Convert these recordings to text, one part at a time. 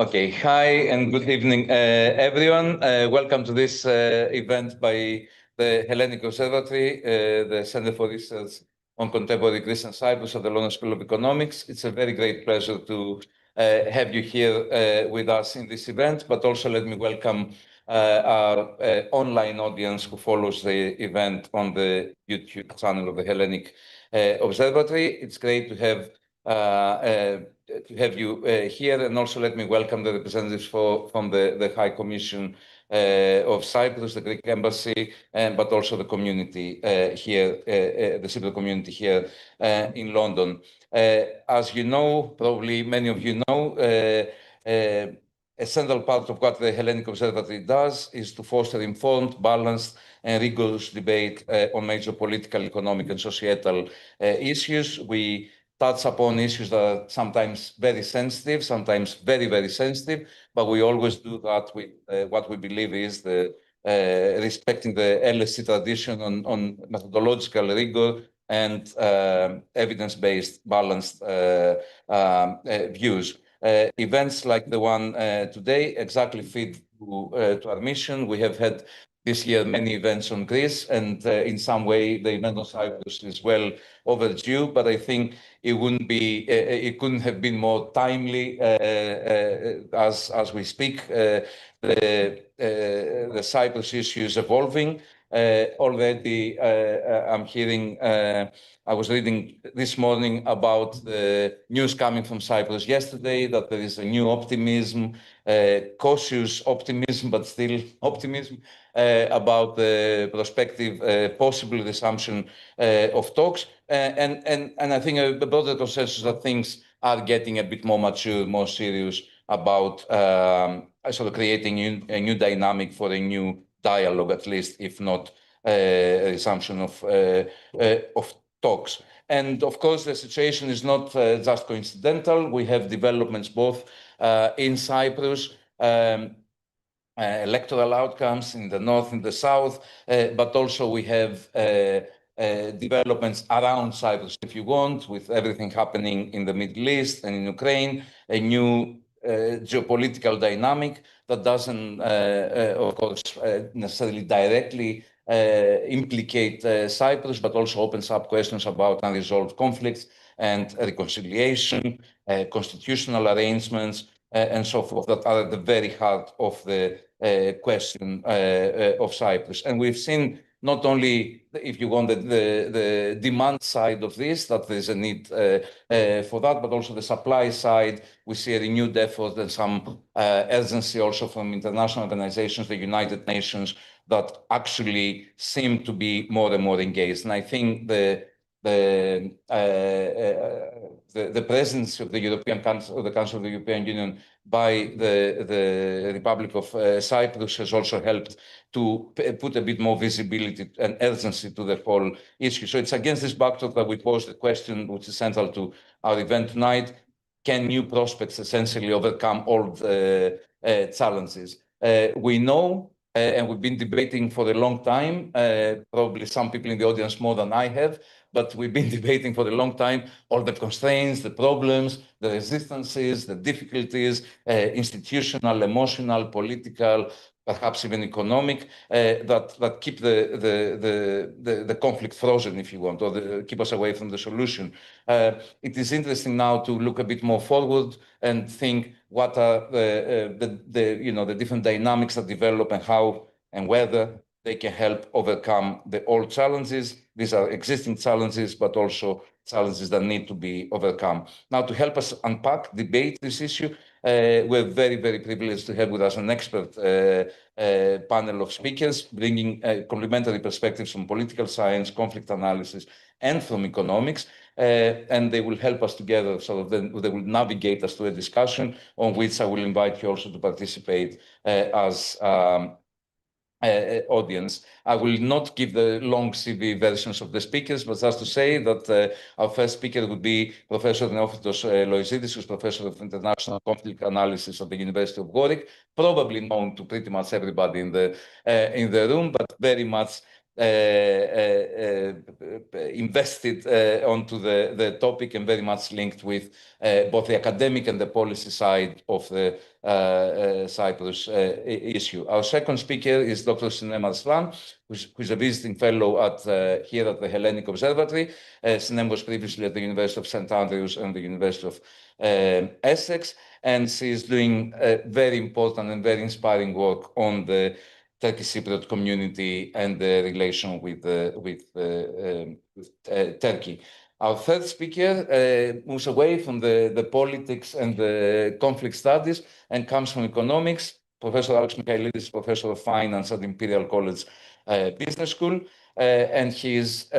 Okay, hi and good evening, everyone. Welcome to this event by the Hellenic Observatory, the Center for Research on Contemporary Greece and Cyprus at the London School of Economics. It's a very great pleasure to have you here with us in this event, but also let me welcome our online audience who follows the event on the YouTube channel of the Hellenic Observatory. It's great to have you here, and also let me welcome the representatives from the High Commission of Cyprus, the Greek Embassy, but also the community here, the Cypriot community here in London. As you know, probably many of you know, a central part of what the Hellenic Observatory does is to foster informed, balanced, and rigorous debate on major political, economic, and societal issues. We touch upon issues that are sometimes very sensitive, sometimes very, very sensitive, but we always do that with what we believe is the respecting the LSE tradition on methodological rigor and evidence-based, balanced views. Events like the one today exactly fit to our mission. We have had this year many events on Greece, and in some way the event on Cyprus is well overdue, but I think it couldn't have been more timely as we speak. The Cyprus issue is evolving. Already I'm hearing, I was reading this morning about the news coming from Cyprus yesterday that there is a new optimism, cautious optimism, but still optimism about the prospective possible resumption of talks. And I think a broader consensus that things are getting a bit more mature, more serious about sort of creating a new dynamic for a new dialogue, at least, if not a resumption of talks. And of course, the situation is not just coincidental. We have developments both in Cyprus, electoral outcomes in the north and the south, but also we have developments around Cyprus, if you want, with everything happening in the Middle East and in Ukraine, a new geopolitical dynamic that doesn't, of course, necessarily directly implicate Cyprus, but also opens up questions about unresolved conflicts and reconciliation, constitutional arrangements, and so forth, that are at the very heart of the question of Cyprus. And we've seen not only, if you want, the demand side of this, that there's a need for that, but also the supply side. We see a renewed effort and some urgency also from international organizations, the United Nations, that actually seem to be more and more engaged. And I think the presence of the European Council, or the Council of the European Union, by the Republic of Cyprus has also helped to put a bit more visibility and urgency to the whole issue. So it's against this backdrop that we pose the question, which is central to our event tonight: can new prospects essentially overcome old challenges? We know, and we've been debating for a long time, probably some people in the audience more than I have, but we've been debating for a long time all the constraints, the problems, the resistances, the difficulties, institutional, emotional, political, perhaps even economic, that keep the conflict frozen, if you want, or keep us away from the solution. It is interesting now to look a bit more forward and think what are the different dynamics that develop and how and whether they can help overcome the old challenges. These are existing challenges, but also challenges that need to be overcome. Now, to help us unpack, debate this issue, we're very, very privileged to have with us an expert panel of speakers, bringing complementary perspectives from political science, conflict analysis, and from economics. And they will help us together, so they will navigate us to a discussion on which I will invite you also to participate as audience. I will not give the long CV versions of the speakers, but just to say that our first speaker would be Professor Neophytos Loizides, who's Professor of International Conflict Analysis at the University of Warwick, probably known to pretty much everybody in the room, but very much invested onto the topic and very much linked with both the academic and the policy side of the Cyprus issue. Our second speaker is Dr. Sinem Arslan, who's a visiting fellow here at the Hellenic Observatory. Sinem was previously at the University of St. Andrews and the University of Essex, and she is doing very important and very inspiring work on the Turkish Cypriot community and the relation with Turkey. Our third speaker moves away from the politics and the conflict studies and comes from economics. Professor Alex Michaelides, Professor of Finance at Imperial College Business School, and he's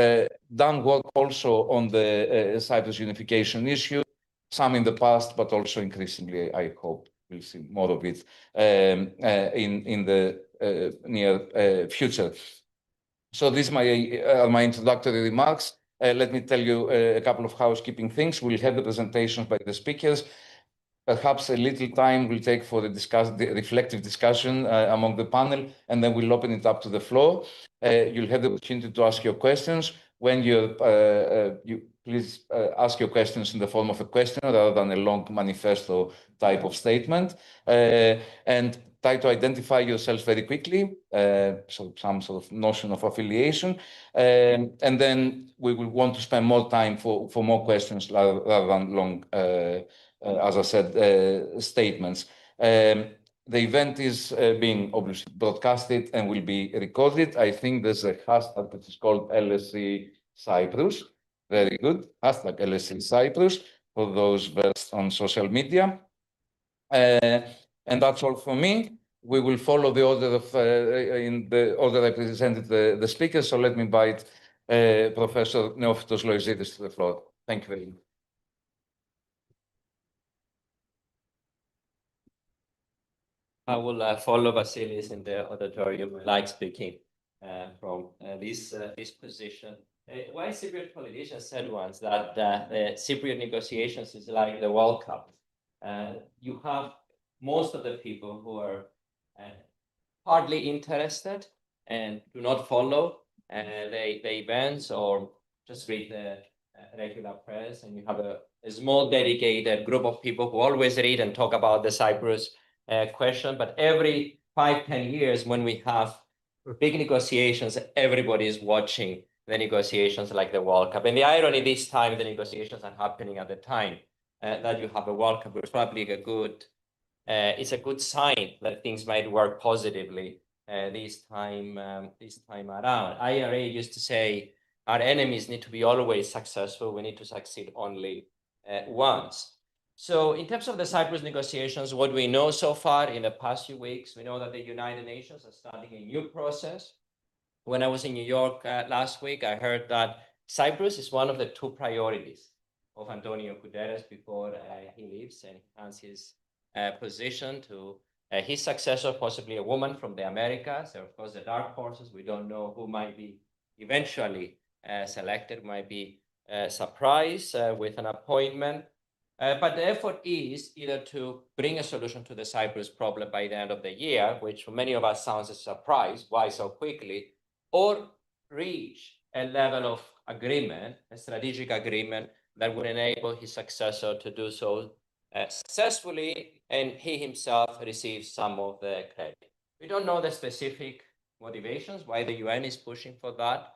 done work also on the Cyprus unification issue, some in the past, but also increasingly, I hope we'll see more of it in the near future. So these are my introductory remarks. Let me tell you a couple of housekeeping things. We'll have the presentations by the speakers. Perhaps a little time will take for the reflective discussion among the panel, and then we'll open it up to the floor. You'll have the opportunity to ask your questions. When you please ask your questions in the form of a question rather than a long manifesto type of statement, and try to identify yourself very quickly, so some sort of notion of affiliation, and then we will want to spend more time for more questions rather than long, as I said, statements. The event is being obviously broadcasted and will be recorded. I think there's a hashtag that is called LSE Cyprus. Very good. Hashtag LSE Cyprus for those versed on social media. And that's all for me. We will follow the order of in the order I presented the speakers. So let me invite Professor Neophytos Loizides to the floor. Thank you very much. I will follow Vassilis in the auditorium. I like speaking from this position. One Cypriot politician said once that the Cypriot negotiations is like the World Cup. You have most of the people who are hardly interested and do not follow the events or just read the regular press, and you have a small dedicated group of people who always read and talk about the Cyprus question. But every 5-10 years, when we have big negotiations, everybody is watching the negotiations like the World Cup. And the irony this time, the negotiations are happening at the time that you have a World Cup. It's probably it's a good sign that things might work positively this time around. IRA used to say, our enemies need to be always successful. We need to succeed only once. So in terms of the Cyprus negotiations, what we know so far in the past few weeks, we know that the United Nations are starting a new process. When I was in New York last week, I heard that Cyprus is one of the 2 priorities of Antonio Guterres before he leaves and hands his position to his successor, possibly a woman from the Americas. There are, of course, the dark horses. We don't know who might be eventually selected, might be surprised with an appointment. But the effort is either to bring a solution to the Cyprus problem by the end of the year, which for many of us sounds a surprise, why so quickly, or reach a level of agreement, a strategic agreement that would enable his successor to do so successfully, and he himself receives some of the credit. We don't know the specific motivations why the UN is pushing for that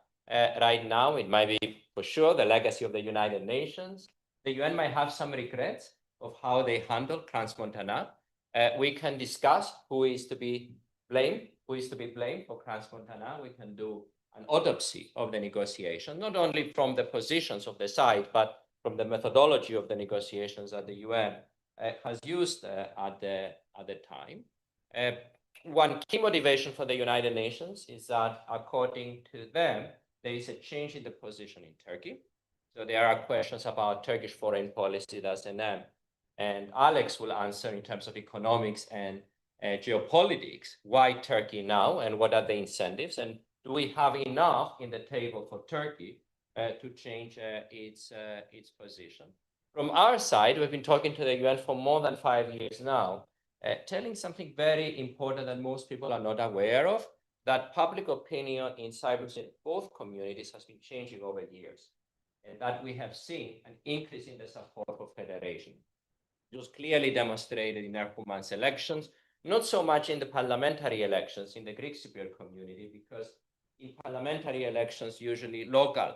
right now. It might be for sure the legacy of the United Nations. The UN might have some regrets of how they handled Crans-Montana. We can discuss who is to be blamed for Crans-Montana. We can do an autopsy of the negotiation, not only from the positions of the side, but from the methodology of the negotiations that the UN has used at the time. One key motivation for the United Nations is that, according to them, there is a change in the position in Turkey. So there are questions about Turkish foreign policy that Sinem and Alex will answer in terms of economics and geopolitics. Why Turkey now, and what are the incentives? And do we have enough in the table for Turkey to change its position? From our side, we've been talking to the UN for more than 5 years now, telling something very important that most people are not aware of. that public opinion in Cyprus in both communities has been changing over years, and that we have seen an increase in the support for federation. It was clearly demonstrated in Erdogan's elections, not so much in the parliamentary elections in the Greek Cypriot community, because in parliamentary elections, usually local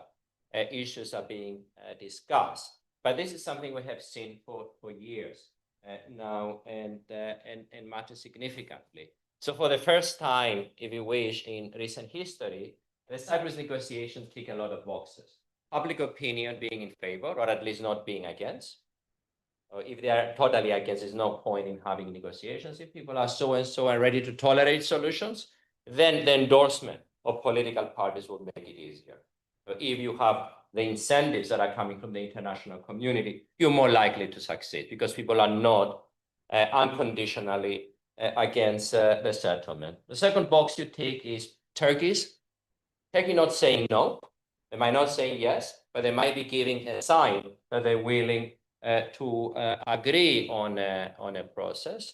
issues are being discussed. But this is something we have seen for years now, and matters significantly. So for the first time, if you wish, in recent history, the Cyprus negotiations tick a lot of boxes. Public opinion being in favor, or at least not being against. Or if they are totally against, there's no point in having negotiations. If people are so and so and ready to tolerate solutions, then the endorsement of political parties will make it easier. But if you have the incentives that are coming from the international community, you're more likely to succeed because people are not unconditionally against the settlement. The second box you take is Turkey's. Turkey not saying no. They might not say yes, but they might be giving a sign that they're willing to agree on a process.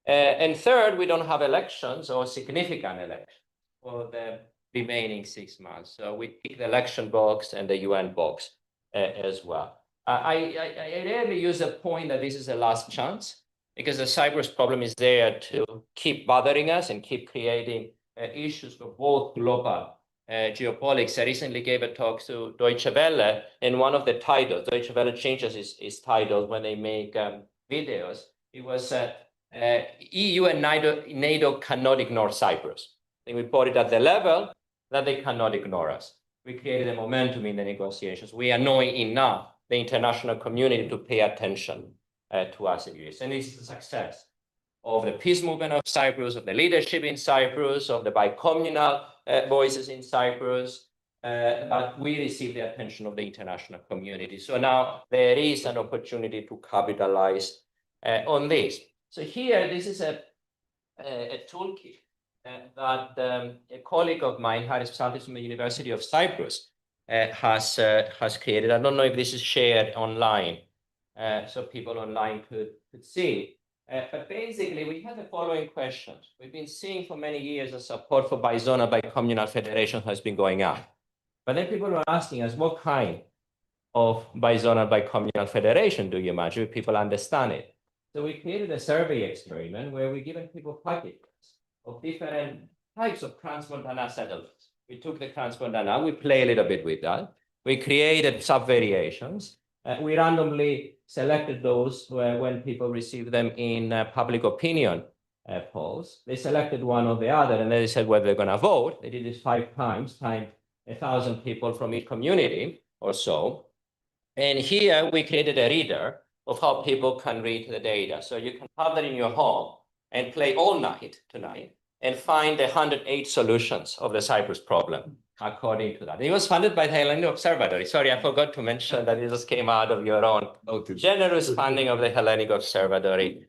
And third, we don't have elections or significant elections for the remaining 6 months. So we pick the election box and the UN box as well. I rarely use the point that this is the last chance, because the Cyprus problem is there to keep bothering us and keep creating issues for both global geopolitics. I recently gave a talk to Deutsche Welle, and one of the titles, Deutsche Welle changes its titles when they make videos. It was EU and NATO cannot ignore Cyprus. And we put it at the level that they cannot ignore us. We created a momentum in the negotiations. We are annoying enough the international community to pay attention to us in Greece. And this is the success of the peace movement of Cyprus, of the leadership in Cyprus, of the bicommunal voices in Cyprus, but we receive the attention of the international community. So now there is an opportunity to capitalize on this. So here, this is a toolkit that a colleague of mine, Haris Psaltis from the University of Cyprus, has created. I don't know if this is shared online, so people online could see. But basically, we have the following questions. We've been seeing for many years that support for bizonal, bicommunal federation has been going up. But then people are asking us, what kind of bizonal, bicommunal federation do you imagine? People understand it. So we created a survey experiment where we're giving people packages of different types of transmontana settlements. We took the transmontana, we play a little bit with that. We created sub-variations. We randomly selected those when people received them in public opinion polls. They selected one or the other, and then they said whether they're going to vote. They did this 5 times, times 1,000 people from each community or so. And here we created a reader of how people can read the data. So you can have that in your home and play all night tonight and find the 108 solutions of the Cyprus problem according to that. It was funded by the Hellenic Observatory. Sorry, I forgot to mention that it just came out of your own generous funding of the Hellenic Observatory.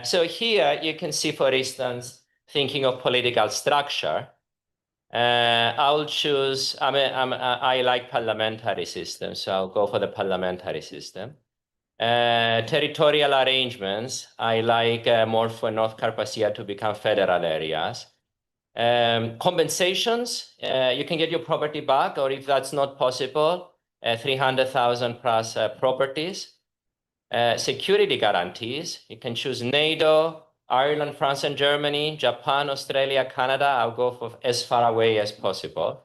So here you can see, for instance, thinking of political structure. I'll choose, I like parliamentary system, so I'll go for the parliamentary system. Territorial arrangements, I like more for North Carpathia to become federal areas. Compensations, you can get your property back, or if that's not possible, 300,000 plus properties. Security guarantees, you can choose NATO, Ireland, France, and Germany, Japan, Australia, Canada. I'll go for as far away as possible.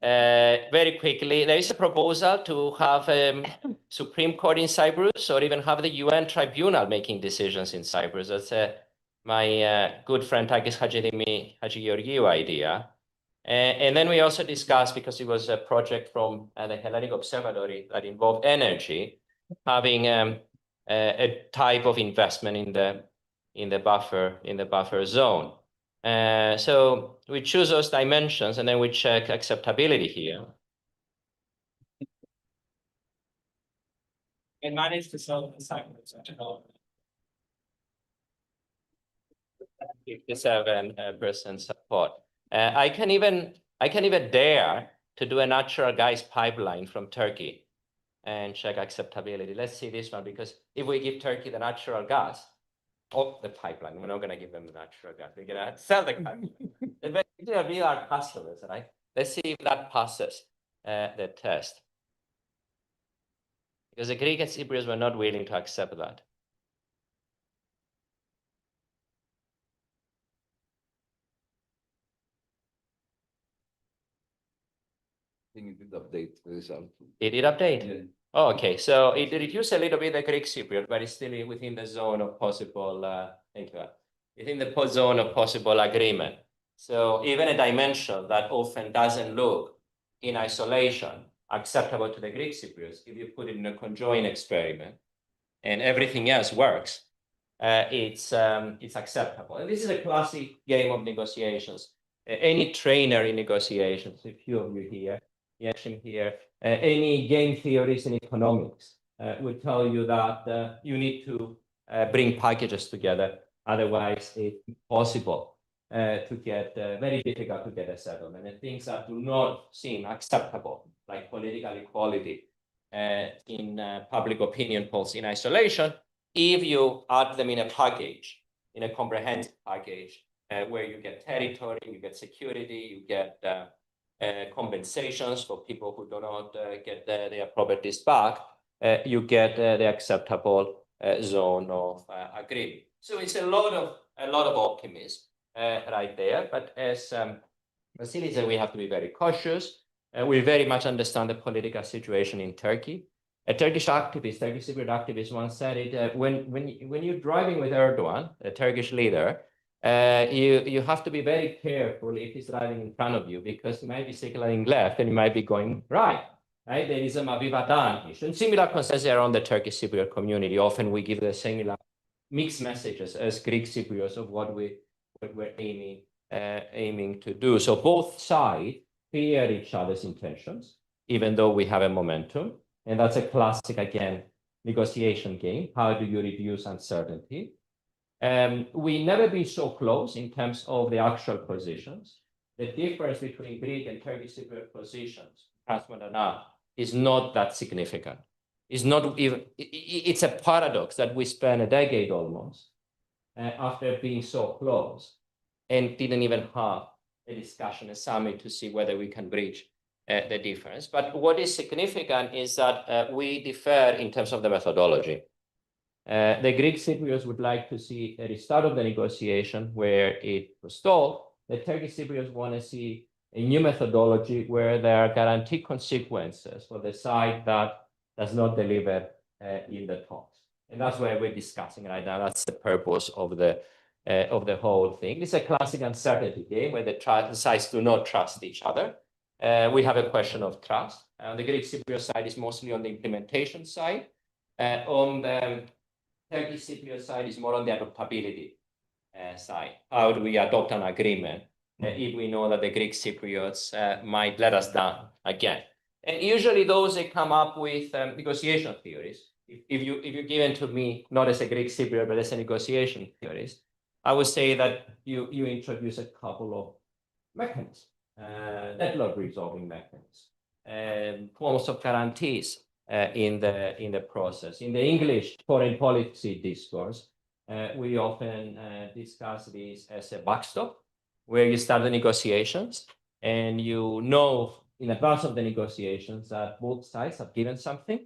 Very quickly, there is a proposal to have a Supreme Court in Cyprus, or even have the UN tribunal making decisions in Cyprus. That's my good friend Takis Hadjigeorgiou idea. And then we also discussed, because it was a project from the Hellenic Observatory that involved energy, having a type of investment in the buffer zone. So we choose those dimensions, and then we check acceptability here. And manage to solve the Cyprus. 57% support. I can even dare to do a natural gas pipeline from Turkey and check acceptability. Let's see this one, because if we give Turkey the natural gas, the pipeline, we're not going to give them the natural gas. We're going to sell the pipeline. we are customers, right? Let's see if that passes the test. Because the Greek and Cypriots were not willing to accept that. I think it did update the result. It did update? Yeah. Oh, okay, so it reduced a little bit the Greek Cypriot, but it's still within the zone of possible, within the zone of possible agreement. So even a dimension that often doesn't look in isolation acceptable to the Greek Cypriots, if you put it in a conjoined experiment and everything else works, it's acceptable. And this is a classic game of negotiations. Any trainer in negotiations, a few of you here, any game theorists in economics will tell you that you need to bring packages together. Otherwise, it's impossible to get, very difficult to get a settlement. And things that do not seem acceptable, like political equality in public opinion polls in isolation, if you add them in a package, in a comprehensive package, where you get territory, you get security, you get compensations for people who do not get their properties back, you get the acceptable zone of agreement. So it's a lot of optimism right there. But as Vassilis said, we have to be very cautious. We very much understand the political situation in Turkey. A Turkish Cypriot activist once said it, when you're driving with Erdogan, a Turkish leader, you have to be very careful if he's driving in front of you, because he might be signaling left and he might be going right. Right? There is a Mavivadan issue. And similar concerns around the Turkish Cypriot community. Often we give the similar mixed messages as Greek Cypriots of what we're aiming to do. So both sides fear each other's intentions, even though we have a momentum. And that's a classic, again, negotiation game. How do you reduce uncertainty? We never been so close in terms of the actual positions. The difference between Greek and Turkish Cypriot positions, is not that significant. It's not even, it's a paradox that we spent a decade almost after being so close and didn't even have a discussion, a summit to see whether we can bridge the difference. But what is significant is that we differ in terms of the methodology. The Greek Cypriots would like to see a restart of the negotiation where it was stalled. The Turkish Cypriots want to see a new methodology where there are guaranteed consequences for the side that does not deliver in the talks. And that's where we're discussing right now. That's the purpose of the whole thing. It's a classic uncertainty game where the sides do not trust each other. We have a question of trust. The Greek Cypriot side is mostly on the implementation side. On the Turkish Cypriot side is more on the adoptability side. How do we adopt an agreement if we know that the Greek Cypriots might let us down again? And usually those they come up with negotiation theories. If you're given to me, not as a Greek Cypriot, but as a negotiation theorist, I would say that you introduce a couple of mechanisms, deadlock resolving mechanisms, forms of guarantees in the process. In the English foreign policy discourse, we often discuss this as a backstop, where you start the negotiations and you know in advance of the negotiations that both sides have given something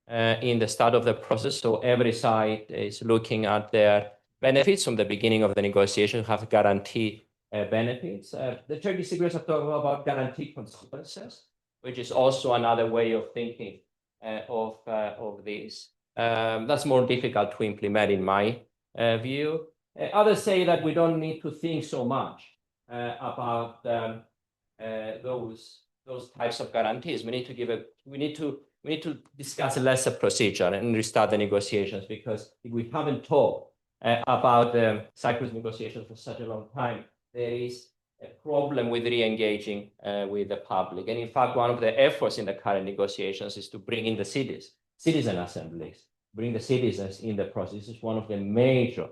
in the start of the process. So every side is looking at their benefits from the beginning of the negotiation, have guaranteed benefits. The Turkish Cypriots have talked about guaranteed consequences, which is also another way of thinking of this. That's more difficult to implement in my view. Others say that we don't need to think so much about those types of guarantees. We need to discuss a lesser procedure and restart the negotiations, because if we haven't talked about the Cyprus negotiations for such a long time, there is a problem with re-engaging with the public. And in fact, one of the efforts in the current negotiations is to bring in the citizen assemblies, bring the citizens in the process. This is one of the major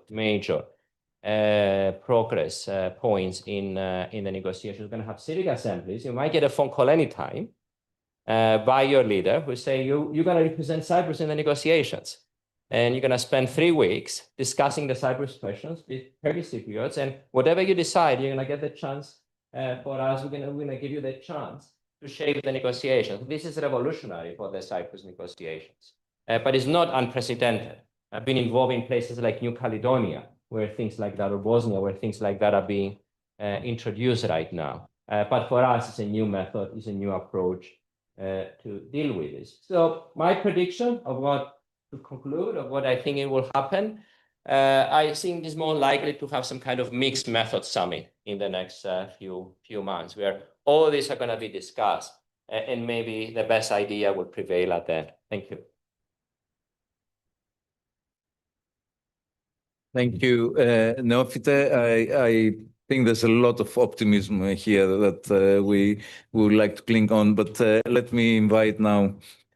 progress points in the negotiations. We're going to have civic assemblies. You might get a phone call anytime by your leader who say, you're going to represent Cyprus in the negotiations. And you're going to spend 3 weeks discussing the Cyprus questions with Turkish Cypriots. And whatever you decide, you're going to get the chance for us, we're going to give you the chance to shape the negotiations. This is revolutionary for the Cyprus negotiations, but it's not unprecedented. I've been involved in places like New Caledonia, where things like that, or Bosnia, where things like that are being introduced right now. But for us, it's a new method, it's a new approach to deal with this. So my prediction of what to conclude, of what I think it will happen, I think it's more likely to have some kind of mixed method summit in the next few months, where all these are going to be discussed, and maybe the best idea will prevail at that. Thank you. Thank you, Neophyte. I think there's a lot of optimism here that we would like to cling on, but let me invite now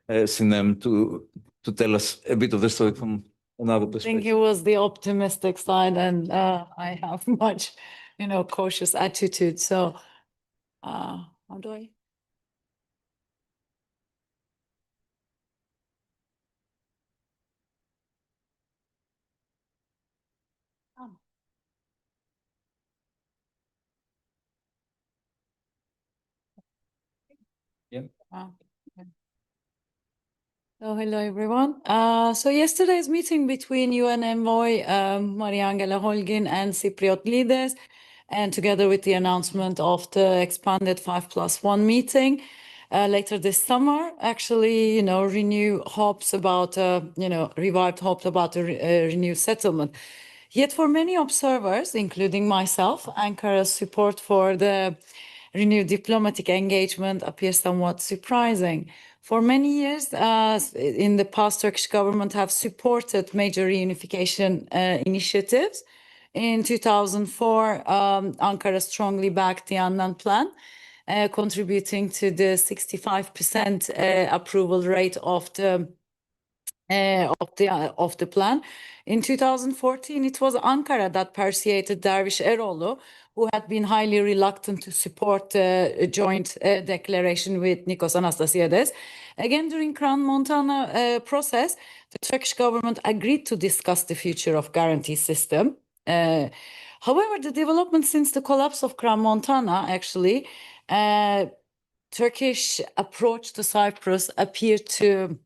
Sinem to tell us a bit of the story from another perspective. I think it was the optimistic side, and I have much, cautious attitude. So, how do I? Yeah. So hello everyone. So yesterday's meeting between UN envoy Mariangela Holguin and Cypriot leaders, and together with the announcement of the expanded 5+1 meeting later this summer, actually, renew hopes about, revived hopes about a renewed settlement. Yet for many observers, including myself, Ankara's support for the renewed diplomatic engagement appears somewhat surprising. For many years, in the past, Turkish government have supported major reunification initiatives. In 2004, Ankara strongly backed the Annan Plan, contributing to the 65% approval rate of the plan. In 2014, it was Ankara that persuaded Derviş Eroğlu, who had been highly reluctant to support a joint declaration with Nikos Anastasiades. Again, during Crown Montana process, the Turkish government agreed to discuss the future of guarantee system. However, the development since the collapse of Crown Montana, actually, Turkish approach to Cyprus appeared to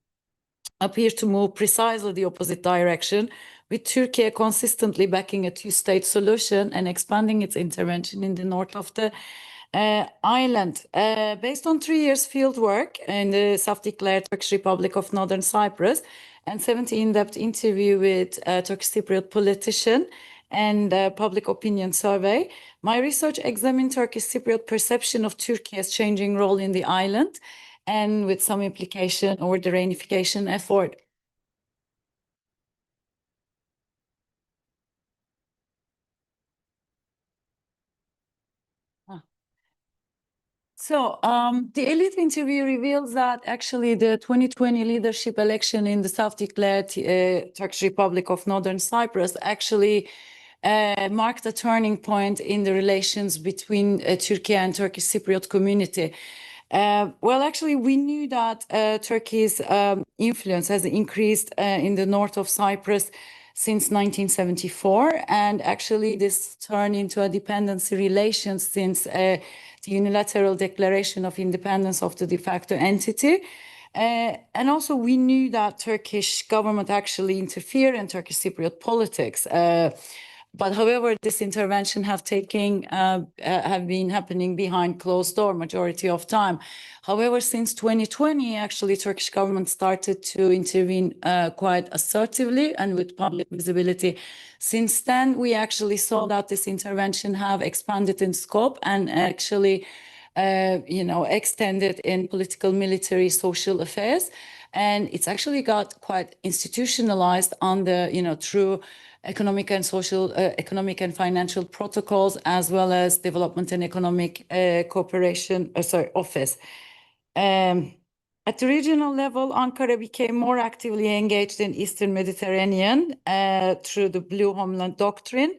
move precisely the opposite direction, with Turkey consistently backing a two-state solution and expanding its intervention in the north of the island. Based on 3 years field work in the self-declared Turkish Republic of Northern Cyprus and 70 in-depth interview with Turkish Cypriot politician and public opinion survey, my research examined Turkish Cypriot perception of Turkey's changing role in the island, and with some implication over the reunification effort. So the elite interview reveals that actually the 2020 leadership election in the self-declared Turkish Republic of Northern Cyprus actually marked a turning point in the relations between Turkey and Turkish Cypriot community. Well, actually, we knew that Turkey's influence has increased in the north of Cyprus since 1974, and actually this turned into a dependency relations since the unilateral declaration of independence of the de facto entity. And also we knew that Turkish government actually interfered in Turkish Cypriot politics. But however, this intervention have been happening behind closed door majority of time. However, since 2020, actually, Turkish government started to intervene quite assertively and with public visibility. Since then, we actually saw that this intervention have expanded in scope and actually, extended in political, military, social affairs. And it's actually got quite institutionalized on the, through economic and social, economic and financial protocols, as well as development and economic cooperation, office. At the regional level, Ankara became more actively engaged in Eastern Mediterranean through the Blue Homeland Doctrine,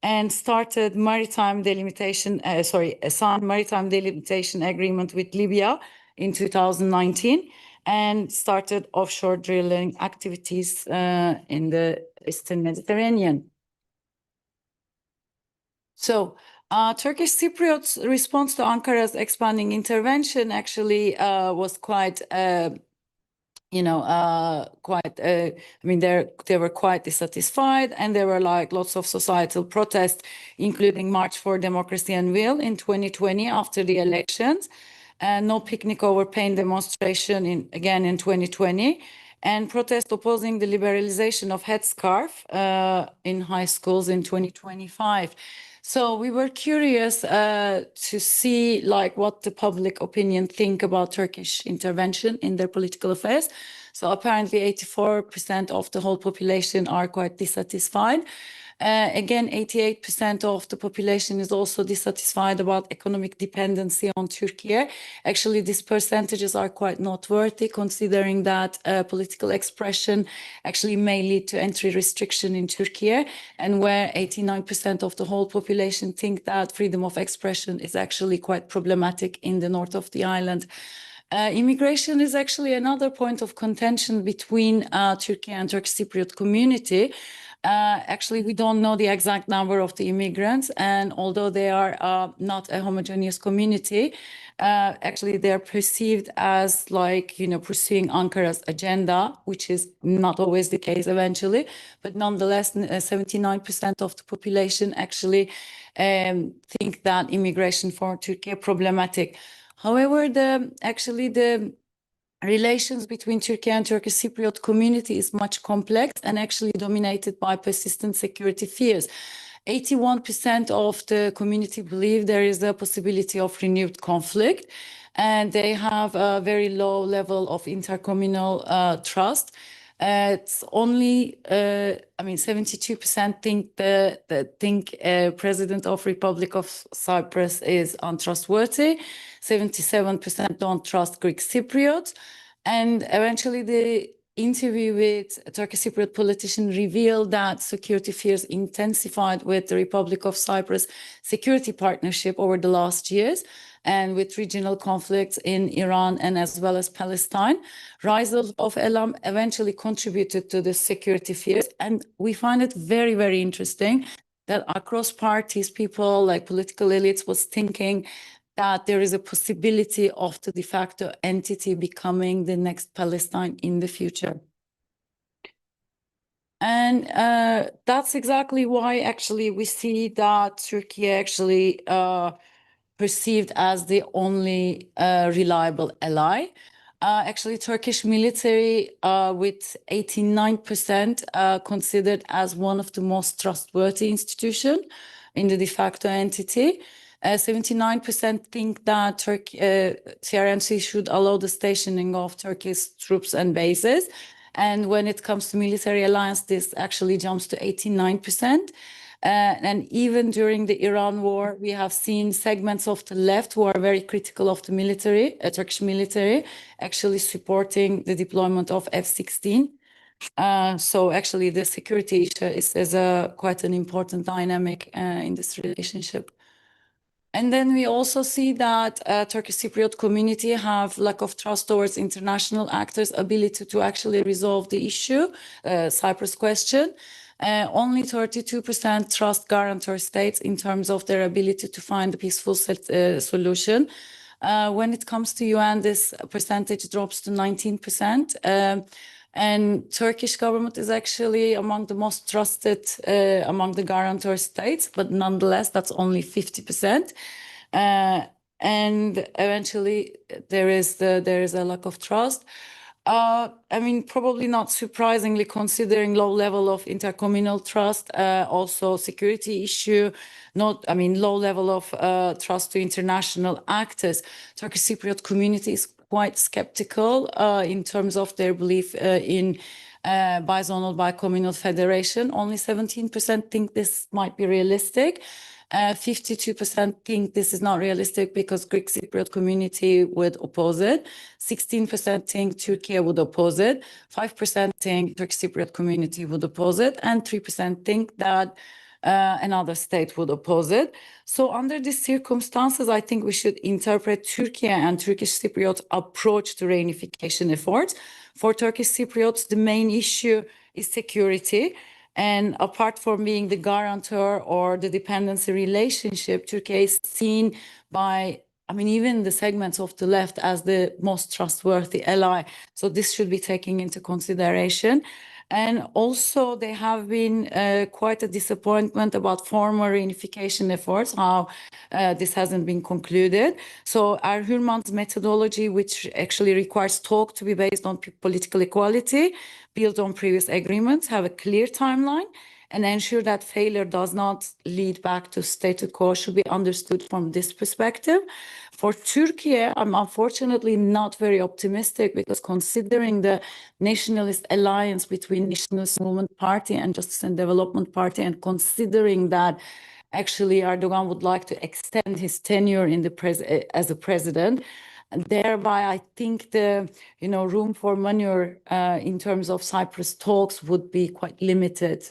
and started maritime delimitation, signed maritime delimitation agreement with Libya in 2019, and started offshore drilling activities in the Eastern Mediterranean. So Turkish Cypriots' response to Ankara's expanding intervention actually was quite, they were quite dissatisfied, and there were like lots of societal protests, including March for Democracy and Will in 2020 after the elections, and no picnic over pain demonstration again in 2020, and protest opposing the liberalization of headscarf in high schools in 2025. So we were curious to see like what the public opinion think about Turkish intervention in their political affairs. So apparently 84% of the whole population are quite dissatisfied. Again, 88% of the population is also dissatisfied about economic dependency on Turkey. Actually, these percentages are quite noteworthy, considering that political expression actually may lead to entry restriction in Turkey, and where 89% of the whole population think that freedom of expression is actually quite problematic in the north of the island. Immigration is actually another point of contention between Turkey and Turkish Cypriot community. Actually, we don't know the exact number of the immigrants, and although they are not a homogeneous community, actually they're perceived as like, pursuing Ankara's agenda, which is not always the case eventually, but nonetheless, 79% of the population actually think that immigration for Turkey is problematic. However, the relations between Turkey and Turkish Cypriot community is much complex and actually dominated by persistent security fears. 81% of the community believe there is a possibility of renewed conflict, and they have a very low level of intercommunal trust. It's only, 72% think President of Republic of Cyprus is untrustworthy. 77% don't trust Greek Cypriots. And eventually the interview with a Turkish Cypriot politician revealed that security fears intensified with the Republic of Cyprus security partnership over the last years, and with regional conflicts in Iran and as well as Palestine. Rise of Elam eventually contributed to the security fears. And we find it very, very interesting that across parties, people like political elites was thinking that there is a possibility of the de facto entity becoming the next Palestine in the future. And that's exactly why actually we see that Turkey actually perceived as the only reliable ally. Actually, Turkish military with 89% considered as one of the most trustworthy institutions in the de facto entity. 79% think that TRMC should allow the stationing of Turkish troops and bases. And when it comes to military alliance, this actually jumps to 89%. And even during the Iran war, we have seen segments of the left who are very critical of the military, Turkish military, actually supporting the deployment of F-16. So actually the security issue is quite an important dynamic in this relationship. And then we also see that Turkish Cypriot community have lack of trust towards international actors' ability to actually resolve the issue, Cyprus question. Only 32% trust guarantor states in terms of their ability to find a peaceful solution. When it comes to UN, this percentage drops to 19%. And Turkish government is actually among the most trusted among the guarantor states, but nonetheless, that's only 50%. And eventually, there is a lack of trust. Probably not surprisingly, considering low level of intercommunal trust, also security issue, low level of trust to international actors. Turkish Cypriot community is quite skeptical in terms of their belief in bizonal bicommunal federation. Only 17% think this might be realistic. 52% think this is not realistic because Greek Cypriot community would oppose it. 16% think Turkey would oppose it. 5% think Turkish Cypriot community would oppose it. And 3% think that another state would oppose it. So under these circumstances, I think we should interpret Turkey and Turkish Cypriot approach to reunification efforts. For Turkish Cypriots, the main issue is security. And apart from being the guarantor or the dependency relationship, Turkey is seen by, I mean, even the segments of the left as the most trustworthy ally. So this should be taken into consideration. And also there have been quite a disappointment about former reunification efforts, how this hasn't been concluded. So Erhürman's methodology, which actually requires talk to be based on political equality, built on previous agreements, have a clear timeline, and ensure that failure does not lead back to status quo should be understood from this perspective. For Turkey, I'm unfortunately not very optimistic because considering the nationalist alliance between Nationalist Movement Party and Justice and Development Party, and considering that actually Erdogan would like to extend his tenure in the as a president, and thereby, I think the room for maneuver in terms of Cyprus talks would be quite limited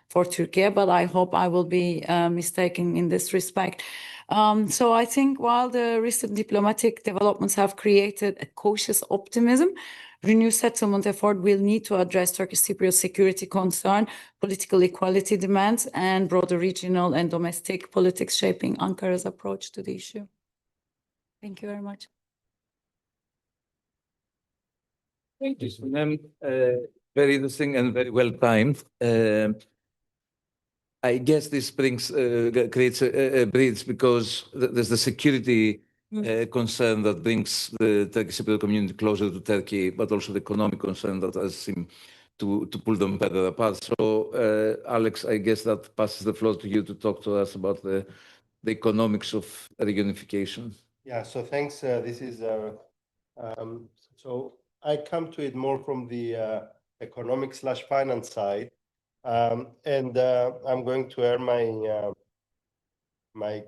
for Turkey. But I hope I will be mistaken in this respect. So I think while the recent diplomatic developments have created a cautious optimism, renewed settlement effort will need to address Turkish Cypriot security concern, political equality demands, and broader regional and domestic politics shaping Ankara's approach to the issue. Thank you very much. Thank you, Sinem. Very interesting and very well timed. I guess this creates a bridge because there's the security concern that brings the Turkish Cypriot community closer to Turkey, but also the economic concern that has seemed to pull them further apart. So, Alex, I guess that passes the floor to you to talk to us about the economics of reunification. Yeah, so thanks. This is so I come to it more from the economic/finance side, and I'm going to air my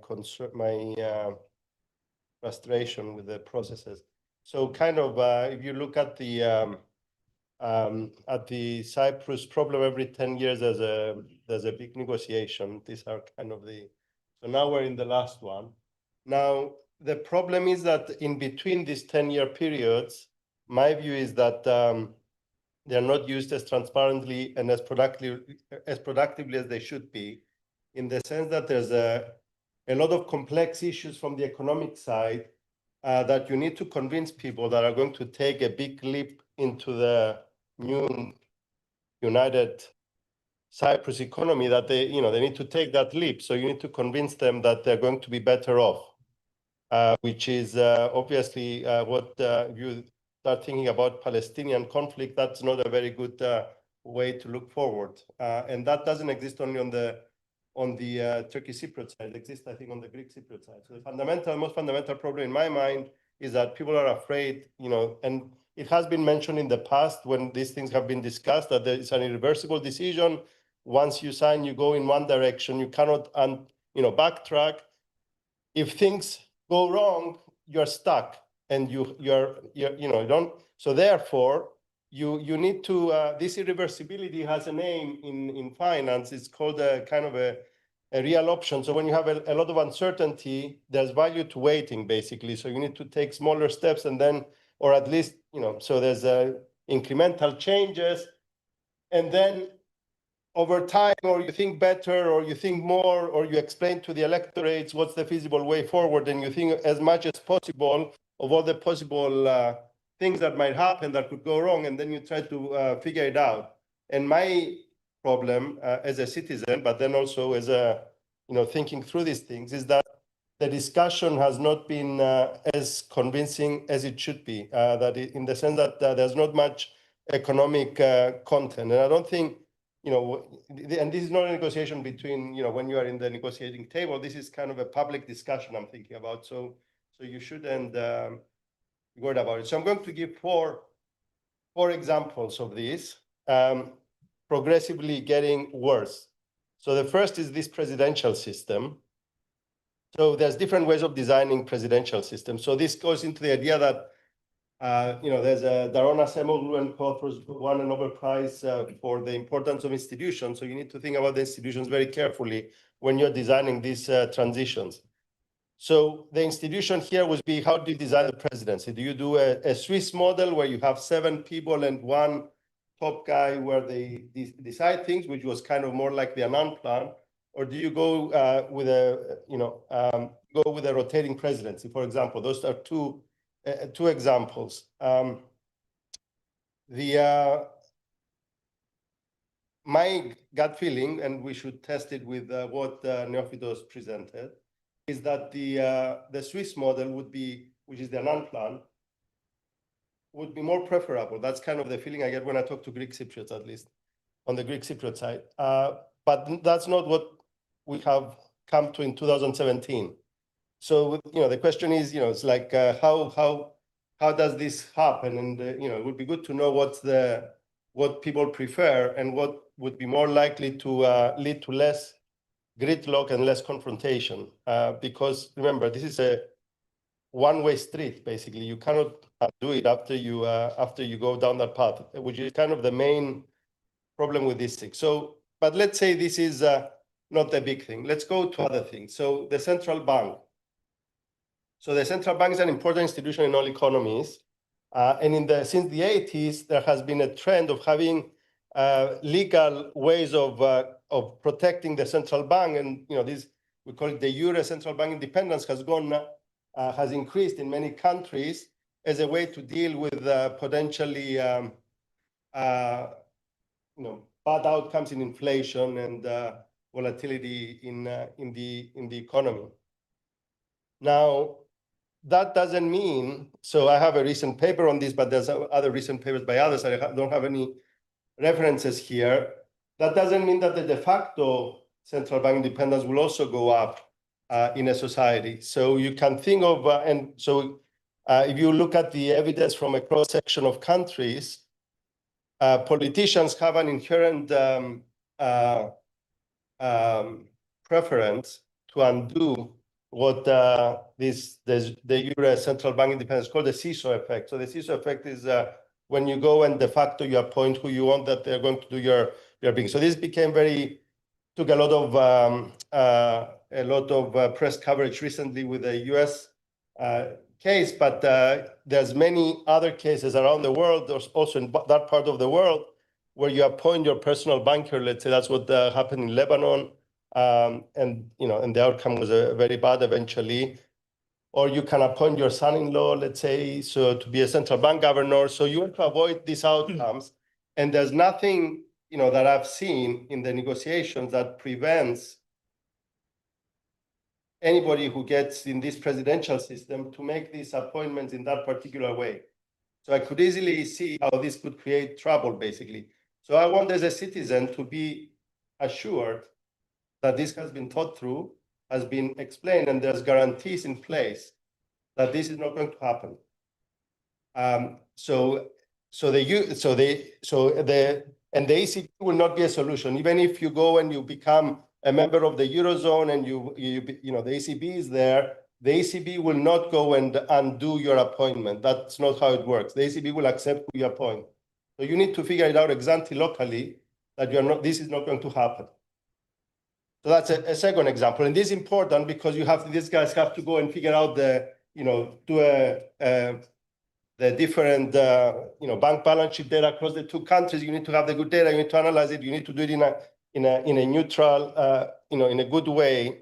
frustration with the processes. So, kind of, if you look at the Cyprus problem, every 10 years there's a big negotiation. These are kind of so now we're in the last one. Now, the problem is that in between these 10-year periods, my view is that they're not used as transparently and as productively as they should be, in the sense that there's a lot of complex issues from the economic side that you need to convince people that are going to take a big leap into the new united Cyprus economy, that they need to take that leap. So you need to convince them that they're going to be better off, which is obviously what you start thinking about Palestinian conflict. That's not a very good way to look forward, and that doesn't exist only on the Turkish Cypriot side. It exists, I think, on the Greek Cypriot side. So the most fundamental problem in my mind is that people are afraid, and it has been mentioned in the past when these things have been discussed, that there is an irreversible decision. Once you sign, you go in one direction. You cannot, backtrack. If things go wrong, you're stuck, and you don't. So therefore, you need to. This irreversibility has a name in finance. It's called a kind of a real option. So when you have a lot of uncertainty, there's value to waiting, basically. So you need to take smaller steps, and then, or at least, so there's incremental changes, and then over time, or you think better, or you think more, or you explain to the electorates what's the feasible way forward, and you think as much as possible of all the possible things that might happen that could go wrong, and then you try to figure it out. And my problem as a citizen, but then also as a, thinking through these things, is that the discussion has not been as convincing as it should be, in the sense that there's not much economic content. And I don't think, and this is not a negotiation between, when you are in the negotiating table, this is kind of a public discussion I'm thinking about. So you shouldn't be worried about it. So I'm going to give four examples of this, progressively getting worse. So the first is this presidential system. So there's different ways of designing presidential systems. So this goes into the idea that, there's a Daron Acemoglu and co-authors won a Nobel Prize for the importance of institutions. So you need to think about the institutions very carefully when you're designing these transitions. So the institution here would be, how do you design the presidency? Do you do a Swiss model where you have 7 people and one top guy where they decide things, which was kind of more like the Annan plan, or do you go with a go with a rotating presidency, for example? Those are two examples. My gut feeling, and we should test it with what Neophytos presented, is that the Swiss model would be, which is the Annan plan, would be more preferable. That's kind of the feeling I get when I talk to Greek Cypriots, at least on the Greek Cypriot side. But that's not what we have come to in 2017. So the question is, it's like how does this happen? And it would be good to know what people prefer and what would be more likely to lead to less gridlock and less confrontation. Because remember, this is a one-way street. Basically, you cannot do it after you go down that path, which is kind of the main problem with this thing. So, but let's say this is not the big thing. Let's go to other things. So the central bank. So the central bank is an important institution in all economies. And since the 80s, there has been a trend of having legal ways of protecting the central bank. And this, we call it the Euro central bank independence, has increased in many countries as a way to deal with potentially bad outcomes in inflation and volatility in the economy. Now, that doesn't mean, so I have a recent paper on this, but there's other recent papers by others. I don't have any references here. That doesn't mean that the de facto central bank independence will also go up in a society. So you can think of, if you look at the evidence from a cross-section of countries, politicians have an inherent preference to undo what the Euro central bank independence is called the seesaw effect. So the seesaw effect is when you go and de facto you appoint who you want that they're going to do your bidding. So this became took a lot of press coverage recently with the US case, but there's many other cases around the world, there's also in that part of the world, where you appoint your personal banker. Let's say that's what happened in Lebanon. And the outcome was very bad eventually. Or you can appoint your son-in-law, let's say, so to be a central bank governor. So you want to avoid these outcomes. And there's nothing, that I've seen in the negotiations that prevents anybody who gets in this presidential system to make these appointments in that particular way. So I could easily see how this could create trouble, basically. So I want, as a citizen, to be assured that this has been thought through, has been explained, and there's guarantees in place that this is not going to happen. The ECB will not be a solution. Even if you go and you become a member of the Eurozone and the ECB is there, the ECB will not go and undo your appointment. That's not how it works. The ECB will accept who you appoint. So you need to figure it out ex ante locally that this is not going to happen. So that's a second example. And this is important because these guys have to go and figure out the different, bank balance sheet data across the two countries. You need to have the good data. You need to analyze it. You need to do it in a neutral, in a good way.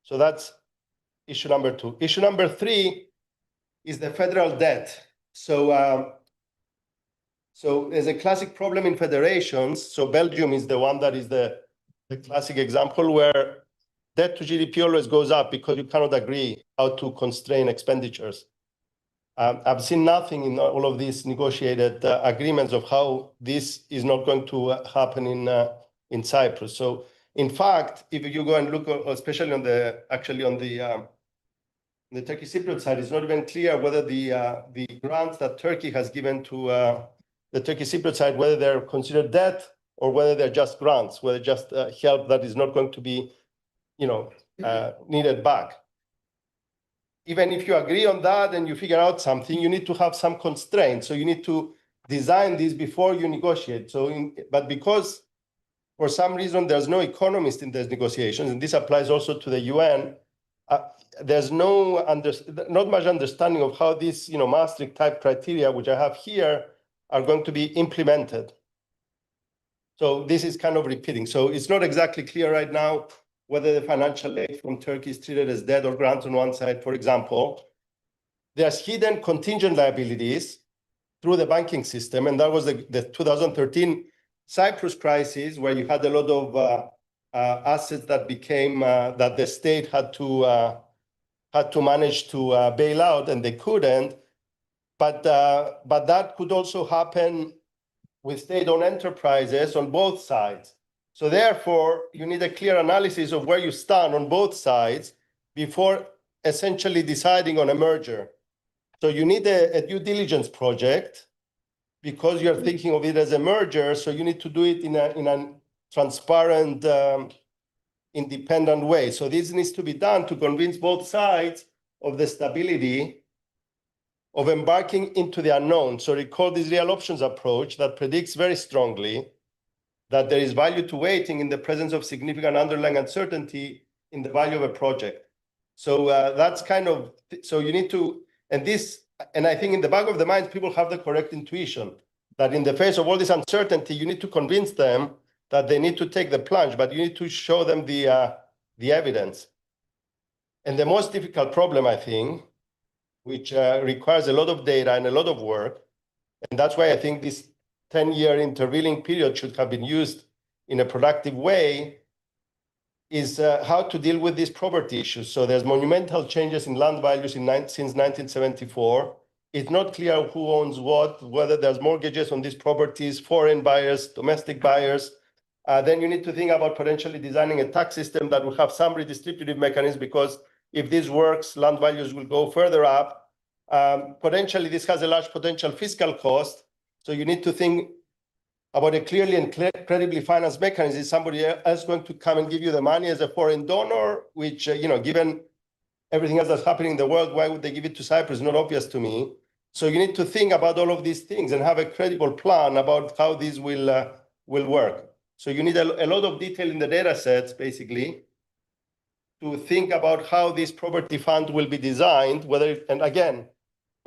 So that's issue number 2. Issue number 3 is the federal debt. So there's a classic problem in federations. So Belgium is the one that is the classic example where debt to GDP always goes up because you cannot agree how to constrain expenditures. I've seen nothing in all of these negotiated agreements of how this is not going to happen in Cyprus. So in fact, if you go and look, especially on the Turkish Cypriot side, it's not even clear whether the grants that Turkey has given to the Turkish Cypriot side, whether they're considered debt or whether they're just grants, whether just help that is not going to be, needed back. Even if you agree on that and you figure out something, you need to have some constraints. So you need to design this before you negotiate. But because for some reason there's no economist in these negotiations, and this applies also to the UN, there's not much understanding of how these, Maastricht type criteria, which I have here, are going to be implemented. So this is kind of repeating. So it's not exactly clear right now whether the financial aid from Turkey is treated as debt or grant on one side, for example. There's hidden contingent liabilities through the banking system. And that was the 2013 Cyprus crisis, where you had a lot of assets that became, that the state had to manage to bail out, and they couldn't. But that could also happen with state-owned enterprises on both sides. So therefore, you need a clear analysis of where you stand on both sides before essentially deciding on a merger. So you need a due diligence project because you're thinking of it as a merger. So you need to do it in a transparent, independent way. So this needs to be done to convince both sides of the stability of embarking into the unknown. So recall this real options approach that predicts very strongly that there is value to waiting in the presence of significant underlying uncertainty in the value of a project. So that's kind of, so you need to, and I think in the back of the minds, people have the correct intuition that in the face of all this uncertainty, you need to convince them that they need to take the plunge, but you need to show them the evidence. And the most difficult problem, I think, which requires a lot of data and a lot of work, and that's why I think this 10-year intervening period should have been used in a productive way, is how to deal with these property issues. So there's monumental changes in land values since 1974. It's not clear who owns what, whether there's mortgages on these properties, foreign buyers, domestic buyers. Then you need to think about potentially designing a tax system that will have some redistributive mechanism, because if this works, land values will go further up. Potentially, this has a large potential fiscal cost. So you need to think about a clearly and credibly financed mechanism. Is somebody else going to come and give you the money as a foreign donor, which, given everything else that's happening in the world, why would they give it to Cyprus? Not obvious to me. So you need to think about all of these things and have a credible plan about how these will work. So you need a lot of detail in the data sets, basically, to think about how this property fund will be designed, and again,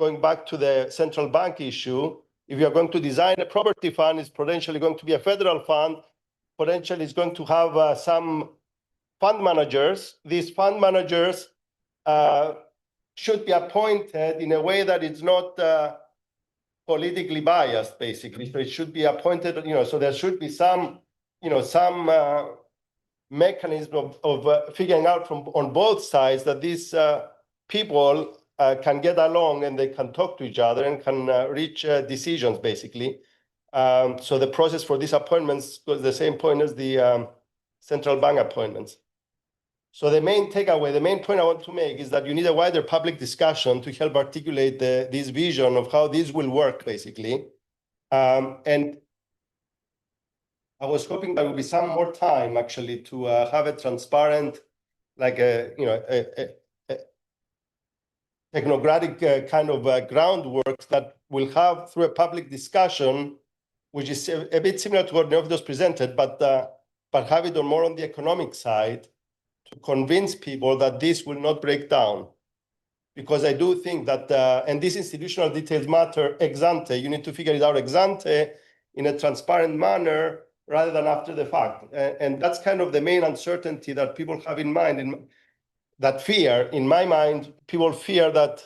going back to the central bank issue, if you're going to design a property fund, it's potentially going to be a federal fund, potentially it's going to have some fund managers. These fund managers should be appointed in a way that it's not politically biased, basically. So it should be appointed, so there should be some mechanism of figuring out on both sides that these people can get along and they can talk to each other and can reach decisions, basically. So the process for these appointments goes the same point as the central bank appointments. So the main takeaway, the main point I want to make is that you need a wider public discussion to help articulate this vision of how this will work, basically. And I was hoping there would be some more time, actually, to have a transparent, like a technocratic kind of groundwork that will have through a public discussion, which is a bit similar to what Neophytos presented, but have it more on the economic side to convince people that this will not break down. Because I do think that, and these institutional details matter ex ante, you need to figure it out ex ante in a transparent manner rather than after the fact. And that's kind of the main uncertainty that people have in mind, that fear. In my mind, people fear that